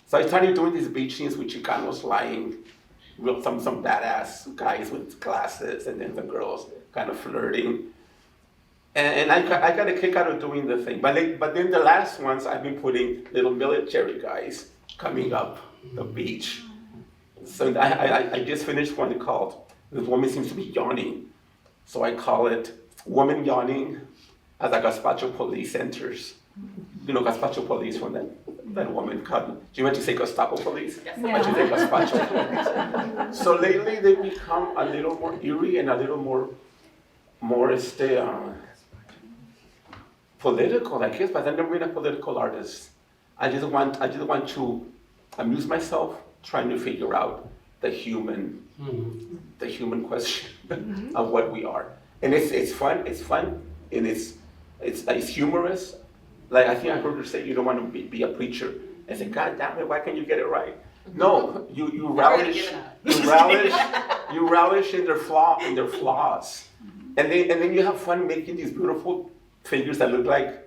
So I started doing these beach scenes with Chicanos lying, with some badass guys with glasses, and then the girls kind of flirting. And I got a kick out of doing the thing. But then the last ones, I've been putting little military guys coming up the beach. So I just finished one called "This Woman Seems to Be Yawning." So I call it "Woman Yawning as a Gazpacho Police Enters." You know Gazpacho Police from that woman cut. She went to say Gestapo Police, but she said Gazpacho Police. So lately they've become a little more eerie and a little more political, I guess, but I've never been a political artist. I just want to amuse myself trying to figure out the human question of what we are. And it's fun, and it's humorous. Like, I think I heard her say, you don't want to be a preacher. I said, God damn it, why can't you get it right? No, you relish in their flaws. And then you have fun making these beautiful figures that look like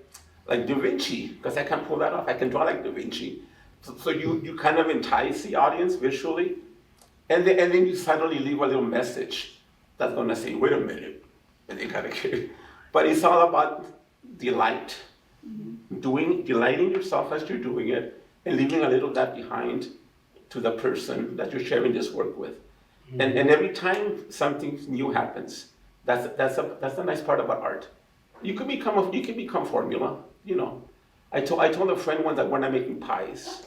Da Vinci, because I can't pull that off. I can draw like Da Vinci. So you kind of entice the audience visually, and then you suddenly leave a little message that's gonna say, wait a minute, and they kind of get it. But it's all about delight, delighting yourself as you're doing it, and leaving a little of that behind to the person that you're sharing this work with. And every time something new happens, that's the nice part about art. You can become formula, you know. I told a friend once that we're not making pies.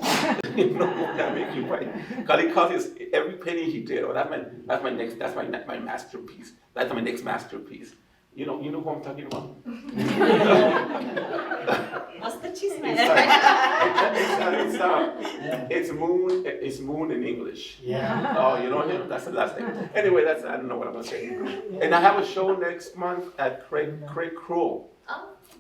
You know, we're not making pies. Because every penny he did, oh, that's my masterpiece. That's my next masterpiece. You know who I'm talking about? What's the chisme? It's moon in English. Yeah. Oh, you know him? That's the last name. Anyway, I don't know what I'm gonna say. And I have a show next month at Craig Cruel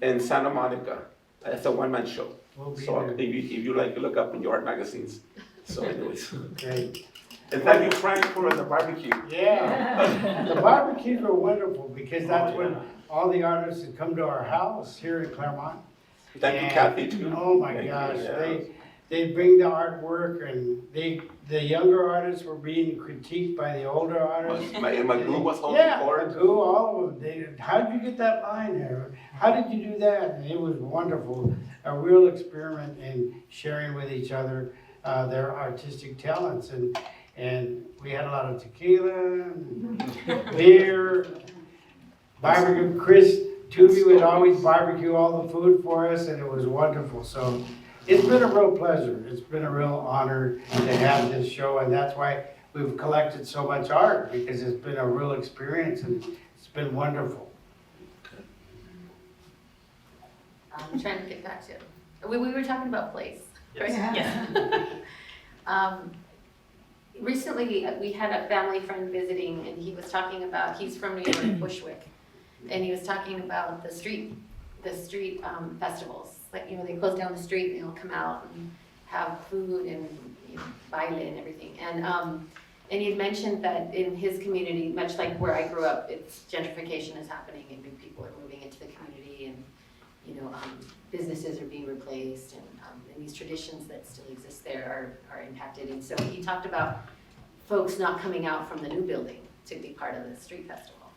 in Santa Monica. It's a one-man show. We'll be So there. if you like to look up in your art magazines. So anyways. Great. And thank you, Frank, for the barbecue. Yeah. The barbecues were wonderful because that's when all the artists had come to our house here in Claremont. Thank you, And, Cathy, too. oh my Thank you, gosh, yeah. they bring the artwork, and the younger artists were being critiqued by the older artists. My group was holding Yeah, court. Magoo, all of them. How did you get that line there? How did you do that? And it was wonderful. A real experiment in sharing with each other their artistic talents. And we had a lot of tequila, and beer, barbecue. Chris Tubby would always barbecue all the food for us, and it was wonderful. So it's been a real pleasure. It's been a real honor to have this show, and that's why we've collected so much art, because it's been a real experience, and it's been wonderful. I'm trying to get back to it. We were talking about place, right? Yes. Recently, we had a family friend visiting, and he was talking about, he's from New York, Bushwick, and he was talking about the street festivals. Like, you know, they close down the street, and they'll come out and have food and, you know, baile and everything. And he had mentioned that in his community, much like where I grew up, it's gentrification is happening, and new people are moving into the community, and, you know, businesses are being replaced, and these traditions that still exist there are impacted. And so he talked about folks not coming out from the new building to be part of the street festival.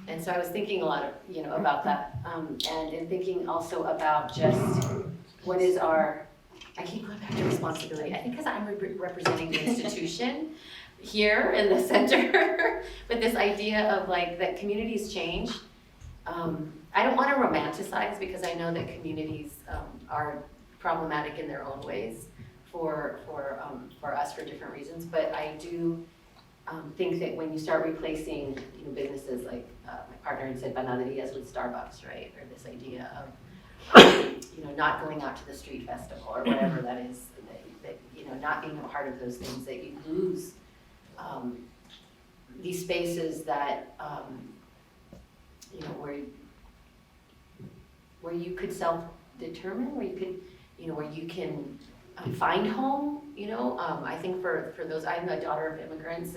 And so I was thinking a lot of, you know, about that, and thinking also about just what is our, I keep going back to responsibility. I think because I'm representing the institution here in the center, but this idea of like that communities change. I don't want to romanticize, because I know that communities are problematic in their own ways for us for different reasons, but I do think that when you start replacing, businesses like my partner had said panaderias with Starbucks, right? Or this idea of, not going out to the street festival or whatever that is, that not being a part of those things, that you lose these spaces that, where you could self-determine, where you could, where you can find home, I think for those, I'm a daughter of immigrants,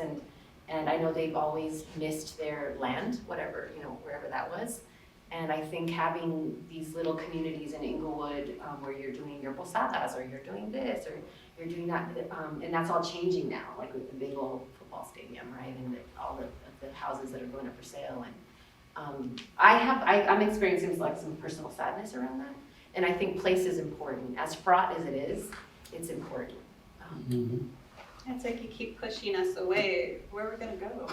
and I know they've always missed their land, whatever, wherever that was. And I think having these little communities in Inglewood where you're doing your posadas, or you're doing this, or you're doing that, and that's all changing now, like with the big old football stadium, right? And all the houses that are going up for sale. And I'm experiencing like some personal sadness around that. And I think place is important. As fraught as it is, it's important. It's like you keep pushing us away. Where are we gonna go?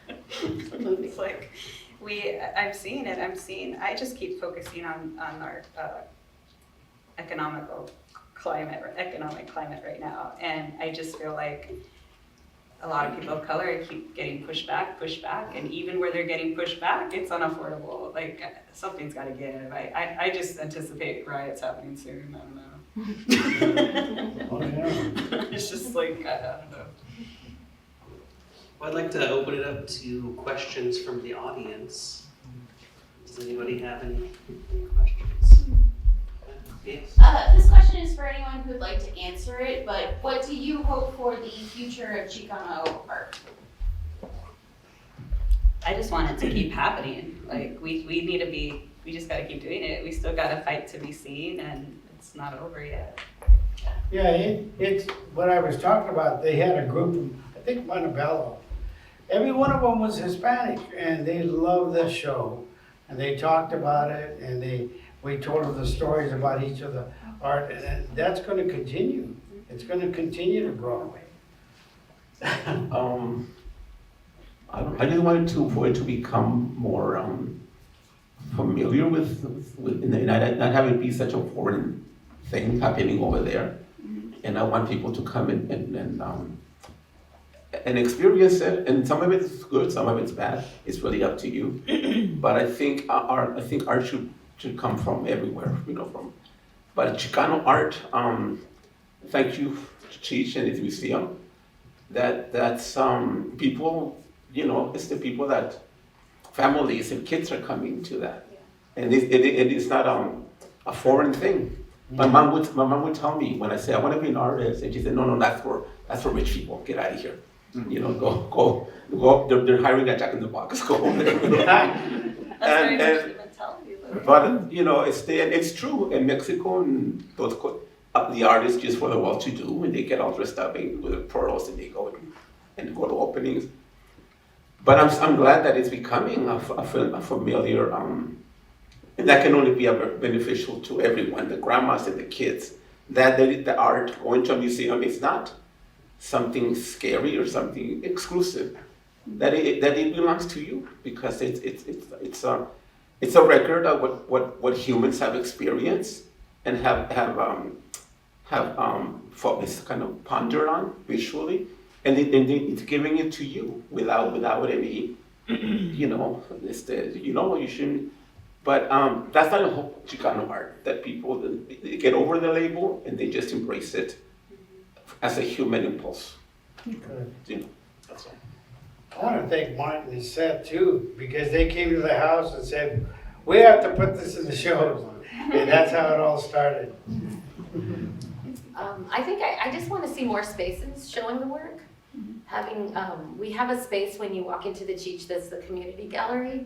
Absolutely. It's like I'm seeing it. I just keep focusing on our economic climate right now, and I just feel like a lot of people of color keep getting pushed back, and even where they're getting pushed back, it's unaffordable. Like, something's got to give. I just anticipate riots happening soon. I don't know. Oh, yeah. It's just like, I don't know. Well, I'd like to open it up to questions from the audience. Does anybody have any questions? Yes. This question is for anyone who would like to answer it, but what do you hope for the future of Chicano art? I just want it to keep happening. Like, we need to be, we just gotta keep doing it. We still gotta fight to be seen, and it's not over yet. Yeah, it's what I was talking about. They had a group from, I think, Montebello. Every one of them was Hispanic, and they loved the show. And they talked about it, and we told them the stories about each of the art, and that's going to continue. It's going to continue to grow. I just wanted for it to become more familiar with and not having it be such a foreign thing happening over there. And I want people to come and experience it. And some of it's good, some of it's bad. It's really up to you. But I think art should come from everywhere, but Chicano art, thank you, Cheech and his museum, that's people, it's the people that families and kids are coming to that. And it's not a foreign thing. My mom would tell me when I say I want to be an artist, and she said, no, that's for rich people, get out of here. Go, they're hiring a Jack in the Box, go over there. But it's true in Mexico, and those the artists just for the well-to-do, and they get all dressed up with pearls, and they go and go to openings. But I'm glad that it's becoming a familiar, and that can only be beneficial to everyone, the grandmas and the kids. That the art going to a museum is not something scary or something exclusive. That it belongs to you, because it's a record of what humans have experienced and have kind of pondered on visually, and it's giving it to you without any, you shouldn't. But that's not a whole Chicano art, that people they get over the label and they just embrace it as a human impulse. Good. That's all. I want to thank Martin and Seth too, because they came to the house and said, we have to put this in the shows. And that's how it all started. I think I just want to see more spaces showing the work. We have a space when you walk into the Cheech that's the community gallery,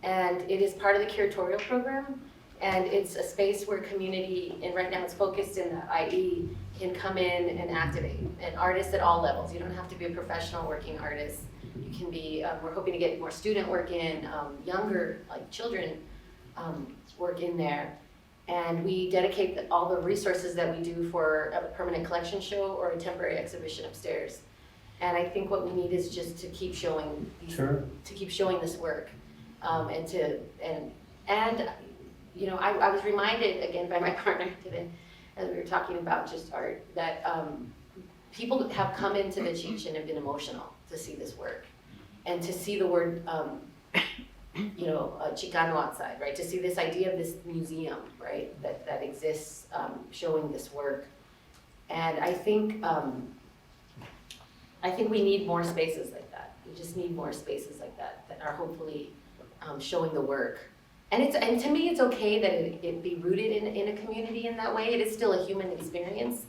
and it is part of the curatorial program, and it's a space where community, and right now it's focused in the IE, can come in and activate, and artists at all levels. You don't have to be a professional working artist. You can be, we're hoping to get more student work in, younger, like children, work in there. And we dedicate all the resources that we do for a permanent collection show or a temporary exhibition upstairs. And I think what we need is just to keep showing to keep showing this work, and I was reminded again by my partner today, as we were talking about just art, that people have come into the Cheech and have been emotional to see this work. And to see the word, Chicano outside, right? To see this idea of this museum, right, that exists, showing this work. And I think we need more spaces like that. We just need more spaces like that that are hopefully showing the work. And to me, it's okay that it be rooted in a community in that way. It is still a human experience,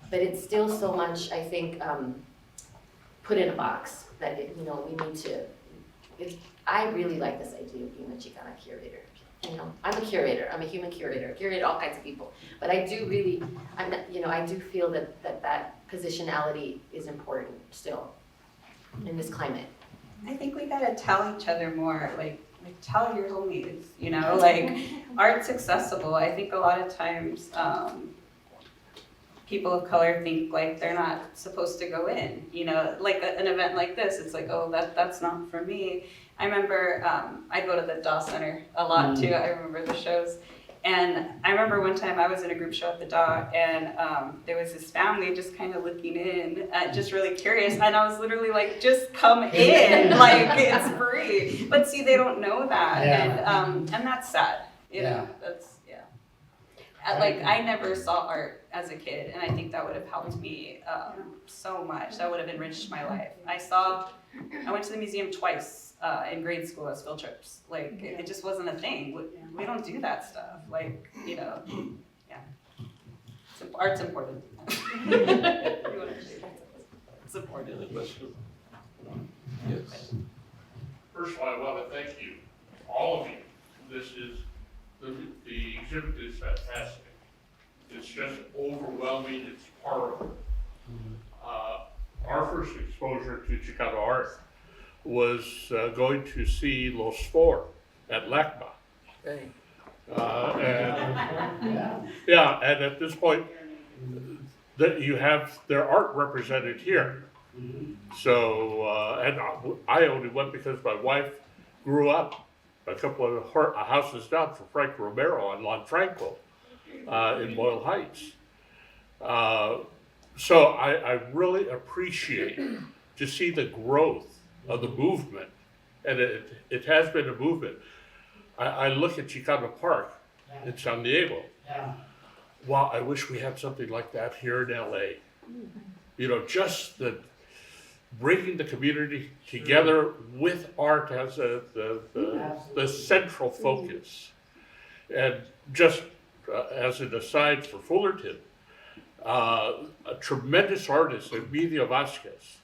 but it's still so much, I think, put in a box that we need to. I really like this idea of being a Chicana curator. I'm a curator. I'm a human curator. I curate all kinds of people, but I do really, I do feel that positionality is important still in this climate. I think we gotta tell each other more, like tell your homies, like art's accessible. I think a lot of times people of color think like they're not supposed to go in, like an event like this, it's like, oh, that's not for me. I remember I go to the DAW Center a lot too. I remember the shows. And I remember one time I was in a group show at the DAW, and there was this family just kind of looking in, just really curious. And I was literally like, just come in, like it's free. But see, they don't know that, and that's sad. That's Like I never saw art as a kid, and I think that would have helped me so much. That would have enriched my life. I went to the museum twice. In grade school as field trips. Like, it just wasn't a thing. We don't do that stuff. Like, art's important. It's important. Yes. First of all, I want to thank you, all of you. The exhibit is fantastic. It's just overwhelming, it's powerful. Our first exposure to Chicano art was going to see Los Four at LACMA. And at this point, that you have their art represented here. So, and I only went because my wife grew up a couple of houses down from Frank Romero on Lanfranco in Boyle Heights. So I really appreciate to see the growth of the movement, and it has been a movement. I look at Chicano Park in San Diego. Wow, I wish we had something like that here in LA. Just bringing the community together with art as the central focus. And just as an aside for Fullerton, a tremendous artist, Emilio Vasquez.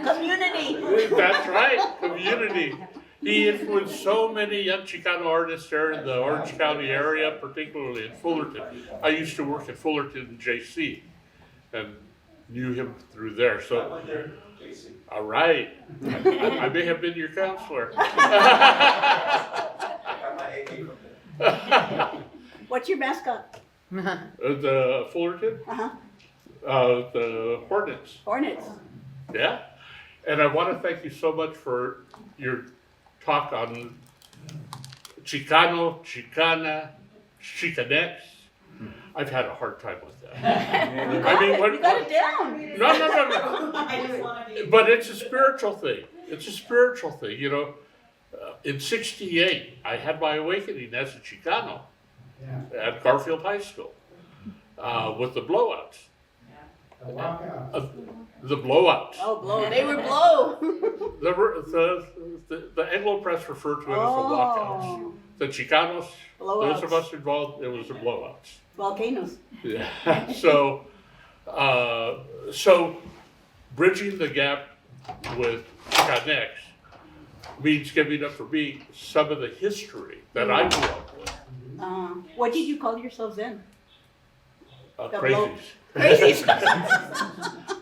Community. That's right, community. He influenced so many young Chicano artists there in the Orange County area, particularly in Fullerton. I used to work at Fullerton JC and knew him through there. So, all right, I may have been your counselor. What's your mascot? The Fullerton? The Hornets. Hornets. Yeah. And I want to thank you so much for your talk on Chicano, Chicana, Chicanx. I've had a hard time with that. I mean, You got it down. No. But it's a spiritual thing. It's a spiritual thing, in '68, I had my awakening as a Chicano at Garfield High School with the blowouts. The blowouts. Oh, blow. They were blow. The Anglo press referred to it as the walkouts. The Chicanos, those of us involved, it was the blowouts. Volcanoes. Yeah. So bridging the gap with Chicanx means giving up for me some of the history that I grew up with. What did you call yourselves then? Crazies. Crazies.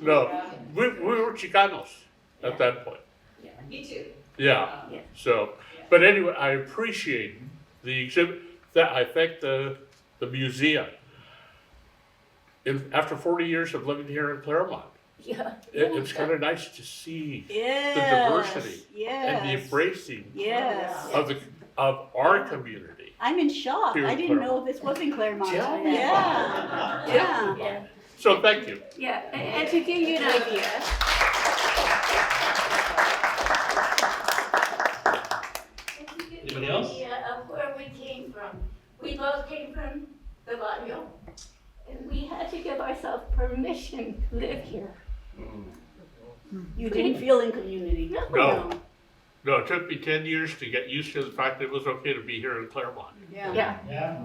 No, we were Chicanos at that point. Me too. Yeah. Yeah. So, but anyway, I appreciate the exhibit. That I thank the museum. After 40 years of living here in Claremont, it's kind of nice to see the diversity and the embracing Yes. of our community. I'm in shock. Here in I didn't know Claremont. this was in Claremont. Tell me Yeah. Yeah. Yeah, So thank you. yeah, and to give you an idea, Anybody else? of where we came from. We both came from the barrio, and we had to give ourselves permission to live here. You didn't feel in community. No. No, it took me 10 years to get used to the fact that it was okay to be here in Claremont. Yeah. Yeah. Yeah.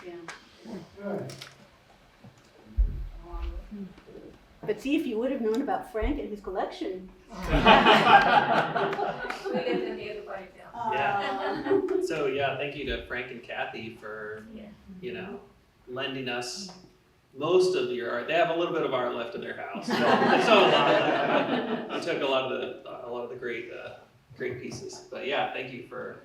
Yeah. Good. But see, if you would have known about Frank and his collection. Yeah. So yeah, thank you to Frank and Cathy for, you know, lending us most of your art. They have a little bit of art left in their house. So a lot of it. You took a lot of the great pieces. But yeah, thank you for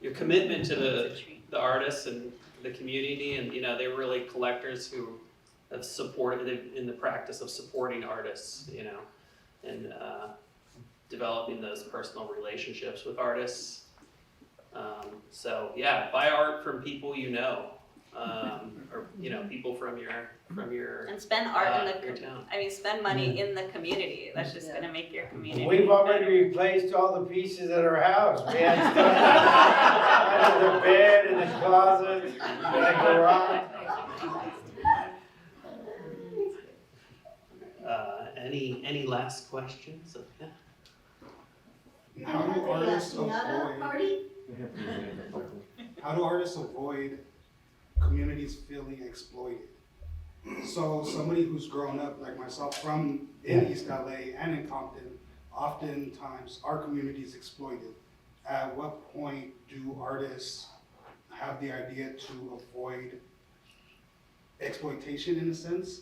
your commitment to the artists and the community. And you know, they're really collectors who have supported in the practice of supporting artists. You know, and developing those personal relationships with artists. So yeah, buy art from people you know, or you know, people from your And spend art in your the, town. I mean, spend money in the community. That's just gonna make your community. We've already replaced all the pieces at our house. We had stuff under the bed, in the closet, in the garage. Any last questions? Yeah. How do artists avoid? How do artists avoid communities feeling exploited? So somebody who's grown up like myself in East LA and in Compton, oftentimes our community is exploited. At what point do artists have the idea to avoid exploitation in a sense?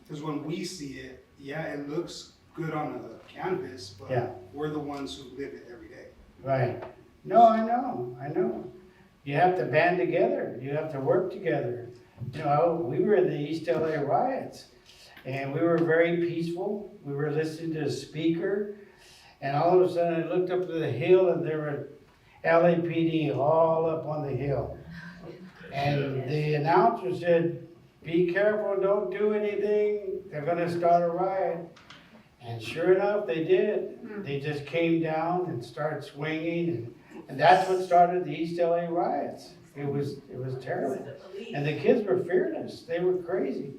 Because when we see it, yeah, it looks good on a canvas, but Yeah. we're the ones who live it every day. Right. No, I know. You have to band together. You have to work together. You know, we were in the East LA riots, and we were very peaceful. We were listening to a speaker, and all of a sudden I looked up to the hill, and there were LAPD all up on the hill. And the announcer said, "Be careful, don't do anything. They're gonna start a riot." And sure enough, they did. They just came down and started swinging, and that's what started the East LA riots. It was terrible. And the kids were fearless. They were crazy.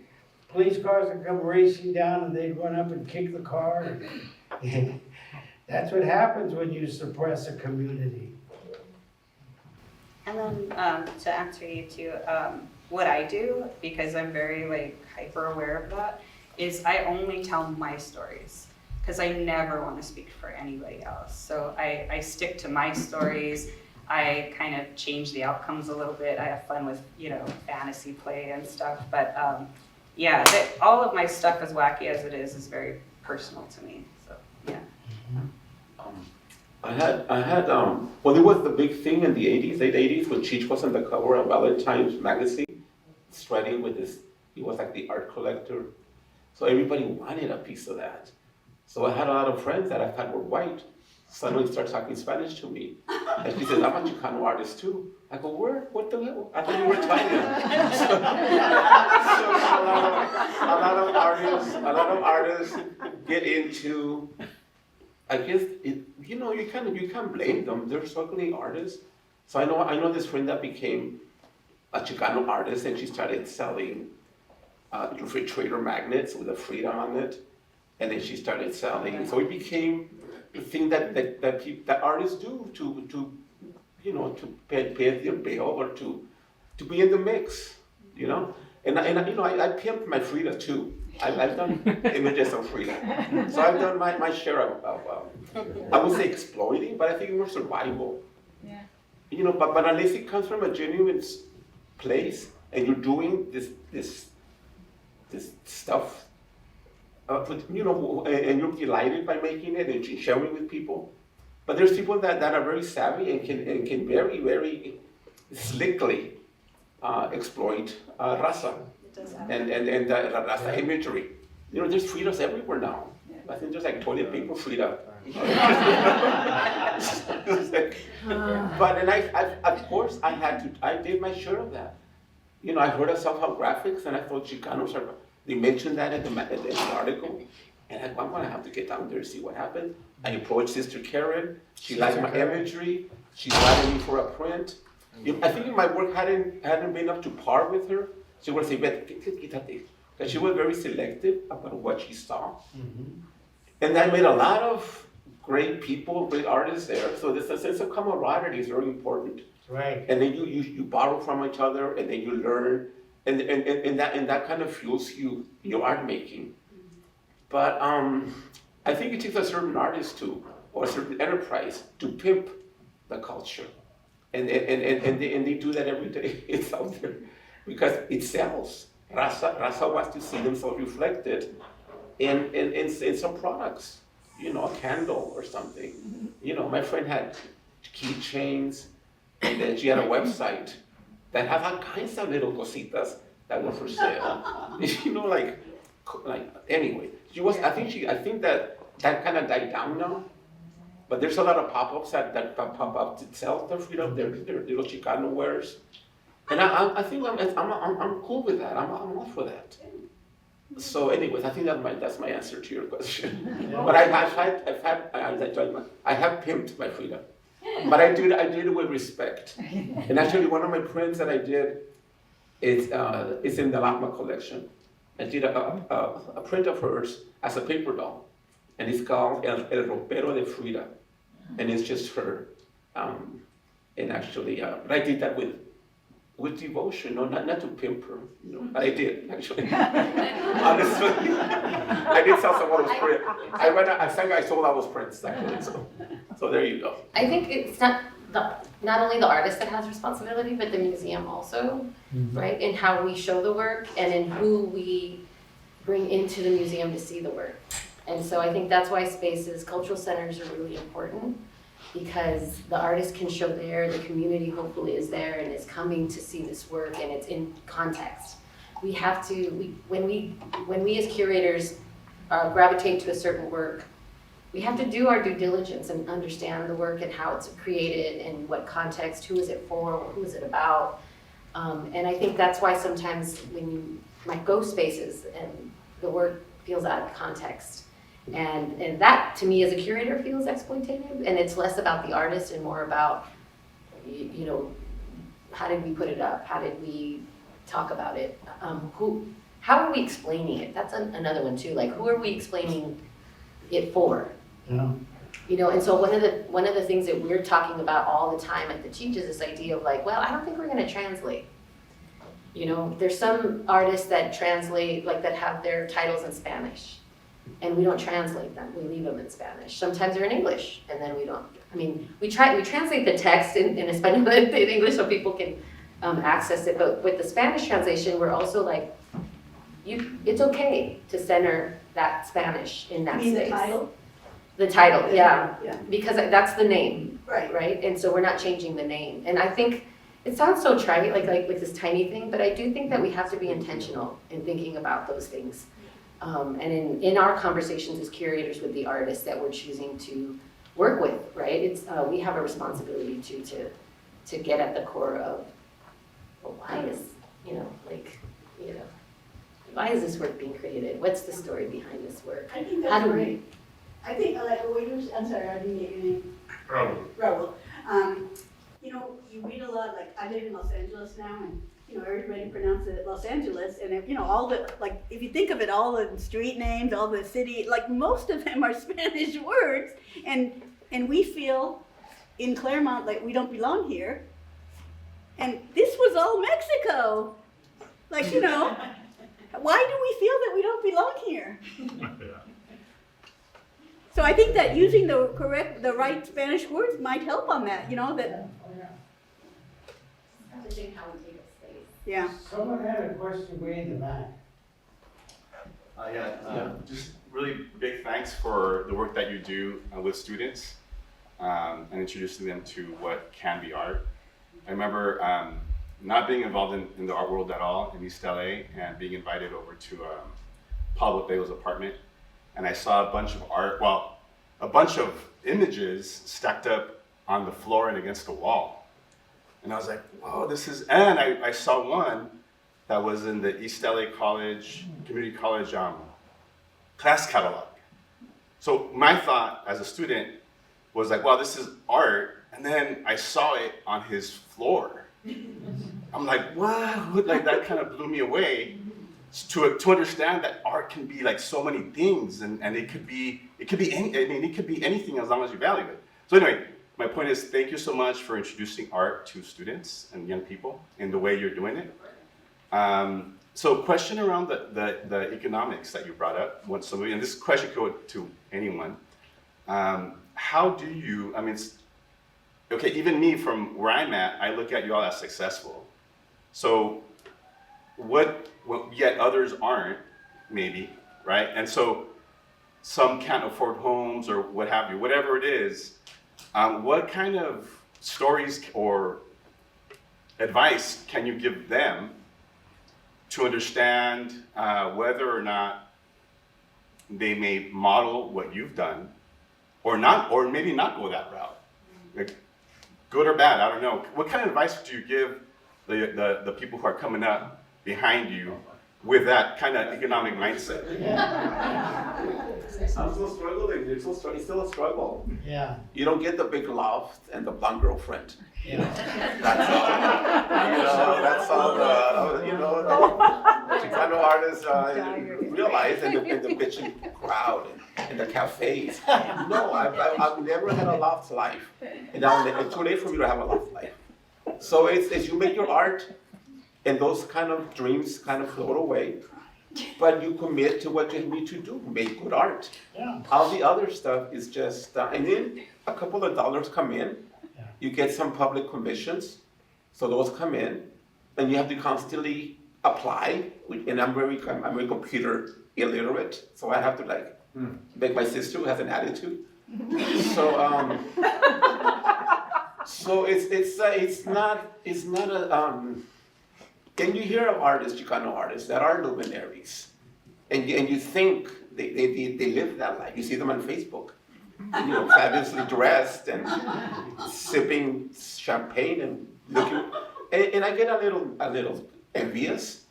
Police cars would come racing down, and they'd run up and kick the car. That's what happens when you suppress a community. And then to answer you too, what I do, because I'm very hyper aware of that, is I only tell my stories, because I never want to speak for anybody else. So I stick to my stories. I kind of change the outcomes a little bit. I have fun with, fantasy play and stuff. But all of my stuff, as wacky as it is very personal to me. So yeah. I had well, it was the big thing in the 80s, late 80s, when Cheech was on the cover of Valentine's magazine, striding with this, he was like the art collector. So everybody wanted a piece of that. So I had a lot of friends that I thought were white suddenly start talking Spanish to me. And she says, "I'm a Chicano artist too." I go, "Where? What the hell? I thought you were Italian." So a lot of artists get into, I guess, you can't blame them. They're struggling artists. So I know this friend that became a Chicano artist, and she started selling refrigerator magnets with a freedom on it, and then she started selling. So it became the thing that artists do to pay their bill or to be in the mix, And I pimped my Frida too. I've done images of Frida, so I've done my share of I would say exploiting, but I think more survival. Yeah. But unless it comes from a genuine place and you're doing this stuff, and you're delighted by making it and sharing with people. But there's people that are very savvy and can very, very slickly exploit raza and raza imagery. There's Fridas everywhere now. I think there's like toilet paper Frida. But and I of course I did my share of that. You know, I heard of self-help graphics and I thought Chicanos are, they mentioned that in the article. And I'm gonna have to get down there and see what happened. I approached Sister Karen, she liked my imagery, she invited me for a print. I think if my work hadn't been up to par with her, she would say, quítate. Because she was very selective about what she saw. And I met a lot of great people, great artists there. So there's a sense of camaraderie is very important. Right. And then you borrow from each other, and then you learn, and that kind of fuels your art making. But I think it takes a certain artist or a certain enterprise to pimp the culture, and they do that every day. It's out there because it sells. Raza wants to see themselves reflected in some products, you know, a candle or something. You know, my friend had keychains, and then she had a website that had all kinds of little cositas that were for sale. You know, like anyway, I think that kind of died down now. But there's a lot of pop-ups that pop up to sell their freedom, their little Chicano wares. And I think I'm cool with that. I'm all for that. So, anyways, I think that's my answer to your question. But I have pimped my freedom, but I did it with respect. And actually, one of my prints that I did is in the LACMA collection. I did a print of hers as a paper doll, and it's called El Ropero de Frida, and it's just her. And actually, but I did that with devotion, not to pimp her, you know. But I did actually. Honestly, I did sell some of those prints. I sold all those prints actually. So there you go. I think it's not only the artist that has responsibility, but the museum also, right? In how we show the work and in who we bring into the museum to see the work. And so I think that's why spaces, cultural centers are really important, because the artist can show there, the community hopefully is there and is coming to see this work, and it's in context. We have to, when we as curators gravitate to a certain work, we have to do our due diligence and understand the work and how it's created and what context, who is it for, who is it about. And I think that's why sometimes when you might go spaces and the work feels out of context. And that, to me, as a curator, feels exploitative, and it's less about the artist and more about, you know, how did we put it up? How did we talk about it? How are we explaining it? That's another one too. Like, who are we explaining it for? Yeah. You know, and so one of the things that we're talking about all the time at the Cheech is this idea of like, well, I don't think we're going to translate. You know, there's some artists that translate, like that have their titles in Spanish. And we don't translate them, we leave them in Spanish. Sometimes they're in English, and then we don't. I mean, we translate the text in Espanol, in English, so people can access it. But with the Spanish translation, we're also like, it's okay to center that Spanish in that space. The title? The title, yeah. Yeah. Because that's the name, Right. right? And so we're not changing the name. And I think it sounds so trite, like this tiny thing, but I do think that we have to be intentional in thinking about those things. And in our conversations as curators with the artists that we're choosing to work with, right? It's we have a responsibility to get at the core of, well, why is, why is this work being created? What's the story behind this work? I think How that's do great. I think, I'm sorry, I didn't get your name. Raul. You know, you read a lot, like, I live in Los Angeles now, and, you know, everybody pronounces it Los Angeles, and, if, you know, all the, like, if you think of it, all the street names, all the city, like, most of them are Spanish words, and we feel in Claremont like we don't belong here, and this was all Mexico. Like, you know, why do we feel that we don't belong here? So I think that using the right Spanish words might help on that, you know, that. To think how we take up space. Yeah. Someone had a question way in the back. Just really big thanks for the work that you do with students and introducing them to what can be art. I remember not being involved in the art world at all in East LA and being invited over to Pablo Teo's apartment and I saw a bunch of art, well, a bunch of images stacked up on the floor and against the wall. And I was like, whoa, this is, and I saw one that was in the East LA College, Community College class catalog. So my thought as a student was like, wow, this is art. And then I saw it on his floor. I'm like, what? Like that kind of blew me away to understand that art can be like so many things, and it could be anything as long as you value it. So anyway, my point is, thank you so much for introducing art to students and young people in the way you're doing it. So question around the economics that you brought up, and this question could go to anyone. How do you, I mean, okay, even me from where I'm at, I look at you all as successful. So what yet others aren't, maybe, right? And so some can't afford homes or what have you, whatever it is, what kind of stories or advice can you give them to understand whether or not they may model what you've done or not, or maybe not go that route? Like, good or bad, I don't know. What kind of advice do you give the people who are coming up behind you with that kind of economic mindset? I'm still struggling. It's still a struggle. Yeah. You don't get the big loft and the blonde girlfriend. Yeah. That's all. That's all the Chicano artists realize in the bitching crowd and in the cafes. No, I've never had a loft life, and it's too late for me to have a loft life. So it's you make your art, and those kind of dreams kind of float away, but you commit to what you need to do, make good art. Yeah. All the other stuff is just, and then a couple of dollars come in, you get some public commissions, so those come in, and you have to constantly apply, and I'm very computer illiterate, so I have to beg my sister who has an attitude. So, so it's not a, and you hear of artists, Chicano artists, that are luminaries, and you think they live that life. You see them on Facebook, fabulously dressed and sipping champagne and looking, and I get a little envious,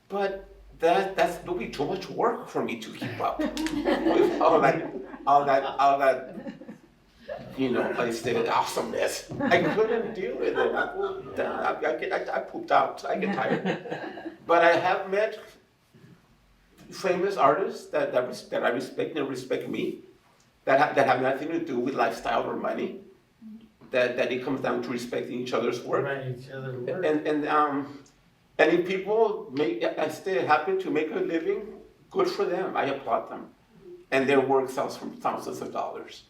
but that's would be too much work for me to keep up with all that. I said awesomeness. I couldn't deal with it. I pooped out. I get tired. But I have met famous artists that I respect and respect me, that have nothing to do with lifestyle or money. That it comes down to respecting each other's work. Right, each other's work. And if people happen to make a living, good for them. I applaud them, and their work sells for thousands of dollars.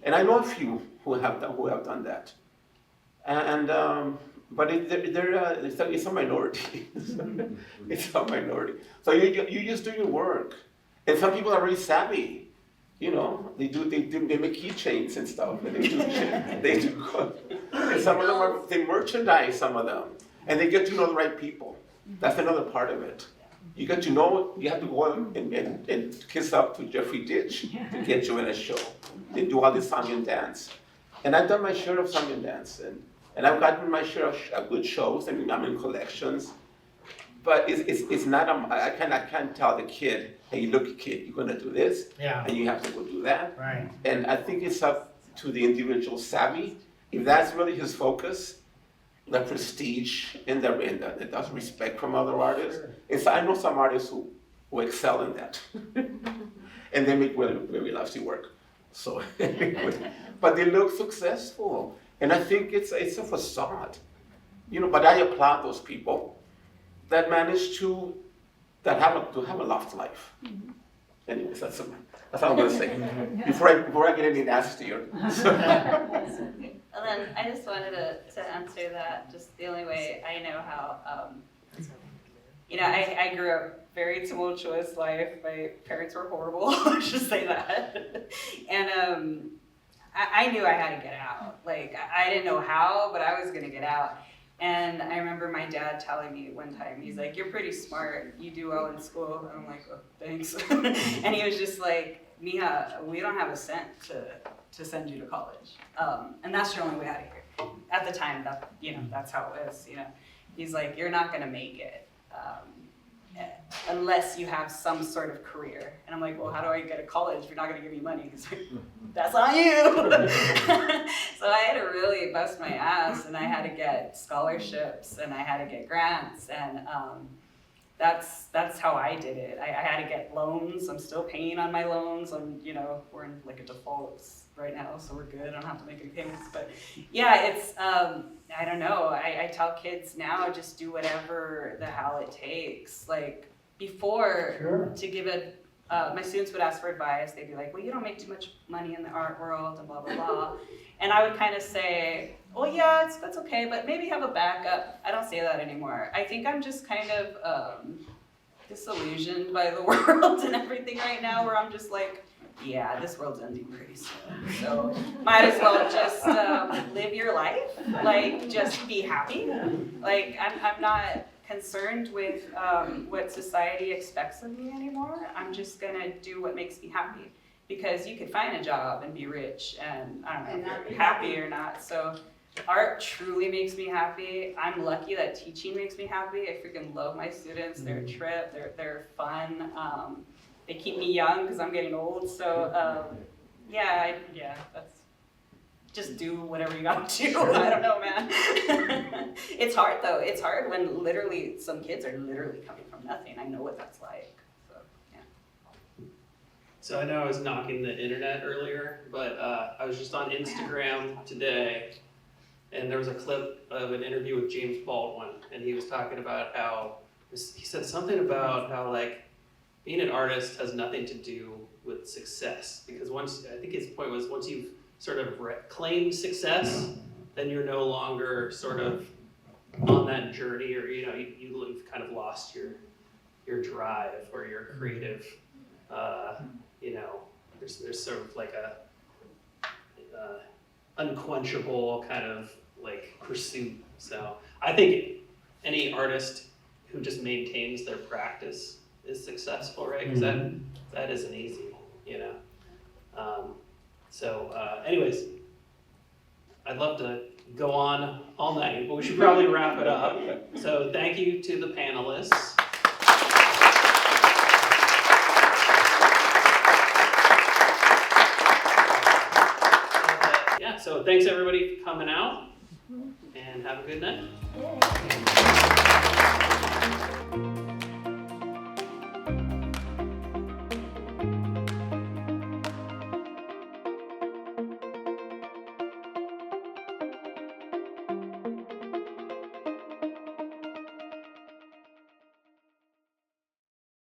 And I know a few who have done that, but it's a minority. It's a minority. So you just do your work, and some people are really savvy. They make keychains and stuff, and they do. And some of them they merchandise some of them, and they get to know the right people. That's another part of it. You get to know, you have to go and kiss up to Jeffrey Ditch to get you in a show. They do all this song and dance. And I've done my share of song and dance, and I've gotten my share of good shows, and I'm in collections. But it's not, I can't tell the kid, hey, look kid, you're gonna do this, and you have to go do that. Right. And I think it's up to the individual savvy. If that's really his focus, the prestige and the respect from other artists. Sure. I know some artists who excel in that, and they make very, very lovely work. So, but they look successful, and I think it's a facade, But I applaud those people that manage to have a loft life. Mm-hmm. Anyways, that's all I'm going to say before I get any nastier. And then I just wanted to answer that just the only way I know how. I grew up very tumultuous life. My parents were horrible. Let's just say that. And I knew I had to get out. I didn't know how, but I was gonna get out. And I remember my dad telling me one time, he's like, "You're pretty smart. You do well in school." And I'm like, "Oh, thanks." And he was just like, Mija, we don't have a cent to send you to college. And that's your only way out of here. At the time, that's how it was, He's like, you're not gonna make it unless you have some sort of career. And I'm like, well, how do I get to college if you're not gonna give me money? He's like, that's on you. So I had to really bust my ass, and I had to get scholarships, and I had to get grants, and that's how I did it. I had to get loans. I'm still paying on my loans. We're in like a default right now, so we're good. I don't have to make any payments. But yeah, it's I don't know. I tell kids now, just do whatever the hell it takes. Like before, Sure. to give it, my students would ask for advice. They'd be like, well, you don't make too much money in the art world and blah, blah, blah. And I would kind of say, well, yeah, that's okay, but maybe have a backup. I don't say that anymore. I think I'm just kind of disillusioned by the world and everything right now, where I'm just like, yeah, this world's ending pretty soon. So might as well just live your life, like just be happy. Like I'm not concerned with what society expects of me anymore. I'm just gonna do what makes me happy, because you could find a job and be rich and I don't know if you're happy or not. So art truly makes me happy. I'm lucky that teaching makes me happy. I freaking love my students. They're a trip. They're fun. They keep me young because I'm getting old. So yeah, that's just do whatever you gotta do. I don't know, man. It's hard though. It's hard when literally some kids are literally coming from nothing. I know what that's like. So yeah. So I know I was knocking the internet earlier, but I was just on Instagram today, and there was a clip of an interview with James Baldwin, and he was talking about how, he said something about how like being an artist has nothing to do with success, because I think his point was once you've sort of claimed success, then you're no longer sort of on that journey, or you've kind of lost your drive or your creative, there's sort of like a unquenchable kind of like pursuit. So I think any artist who just maintains their practice is successful, right? Because that isn't easy, anyways, I'd love to go on all night, but we should probably wrap it up. So thank you to the panelists. So thanks everybody for coming out, and have a good night.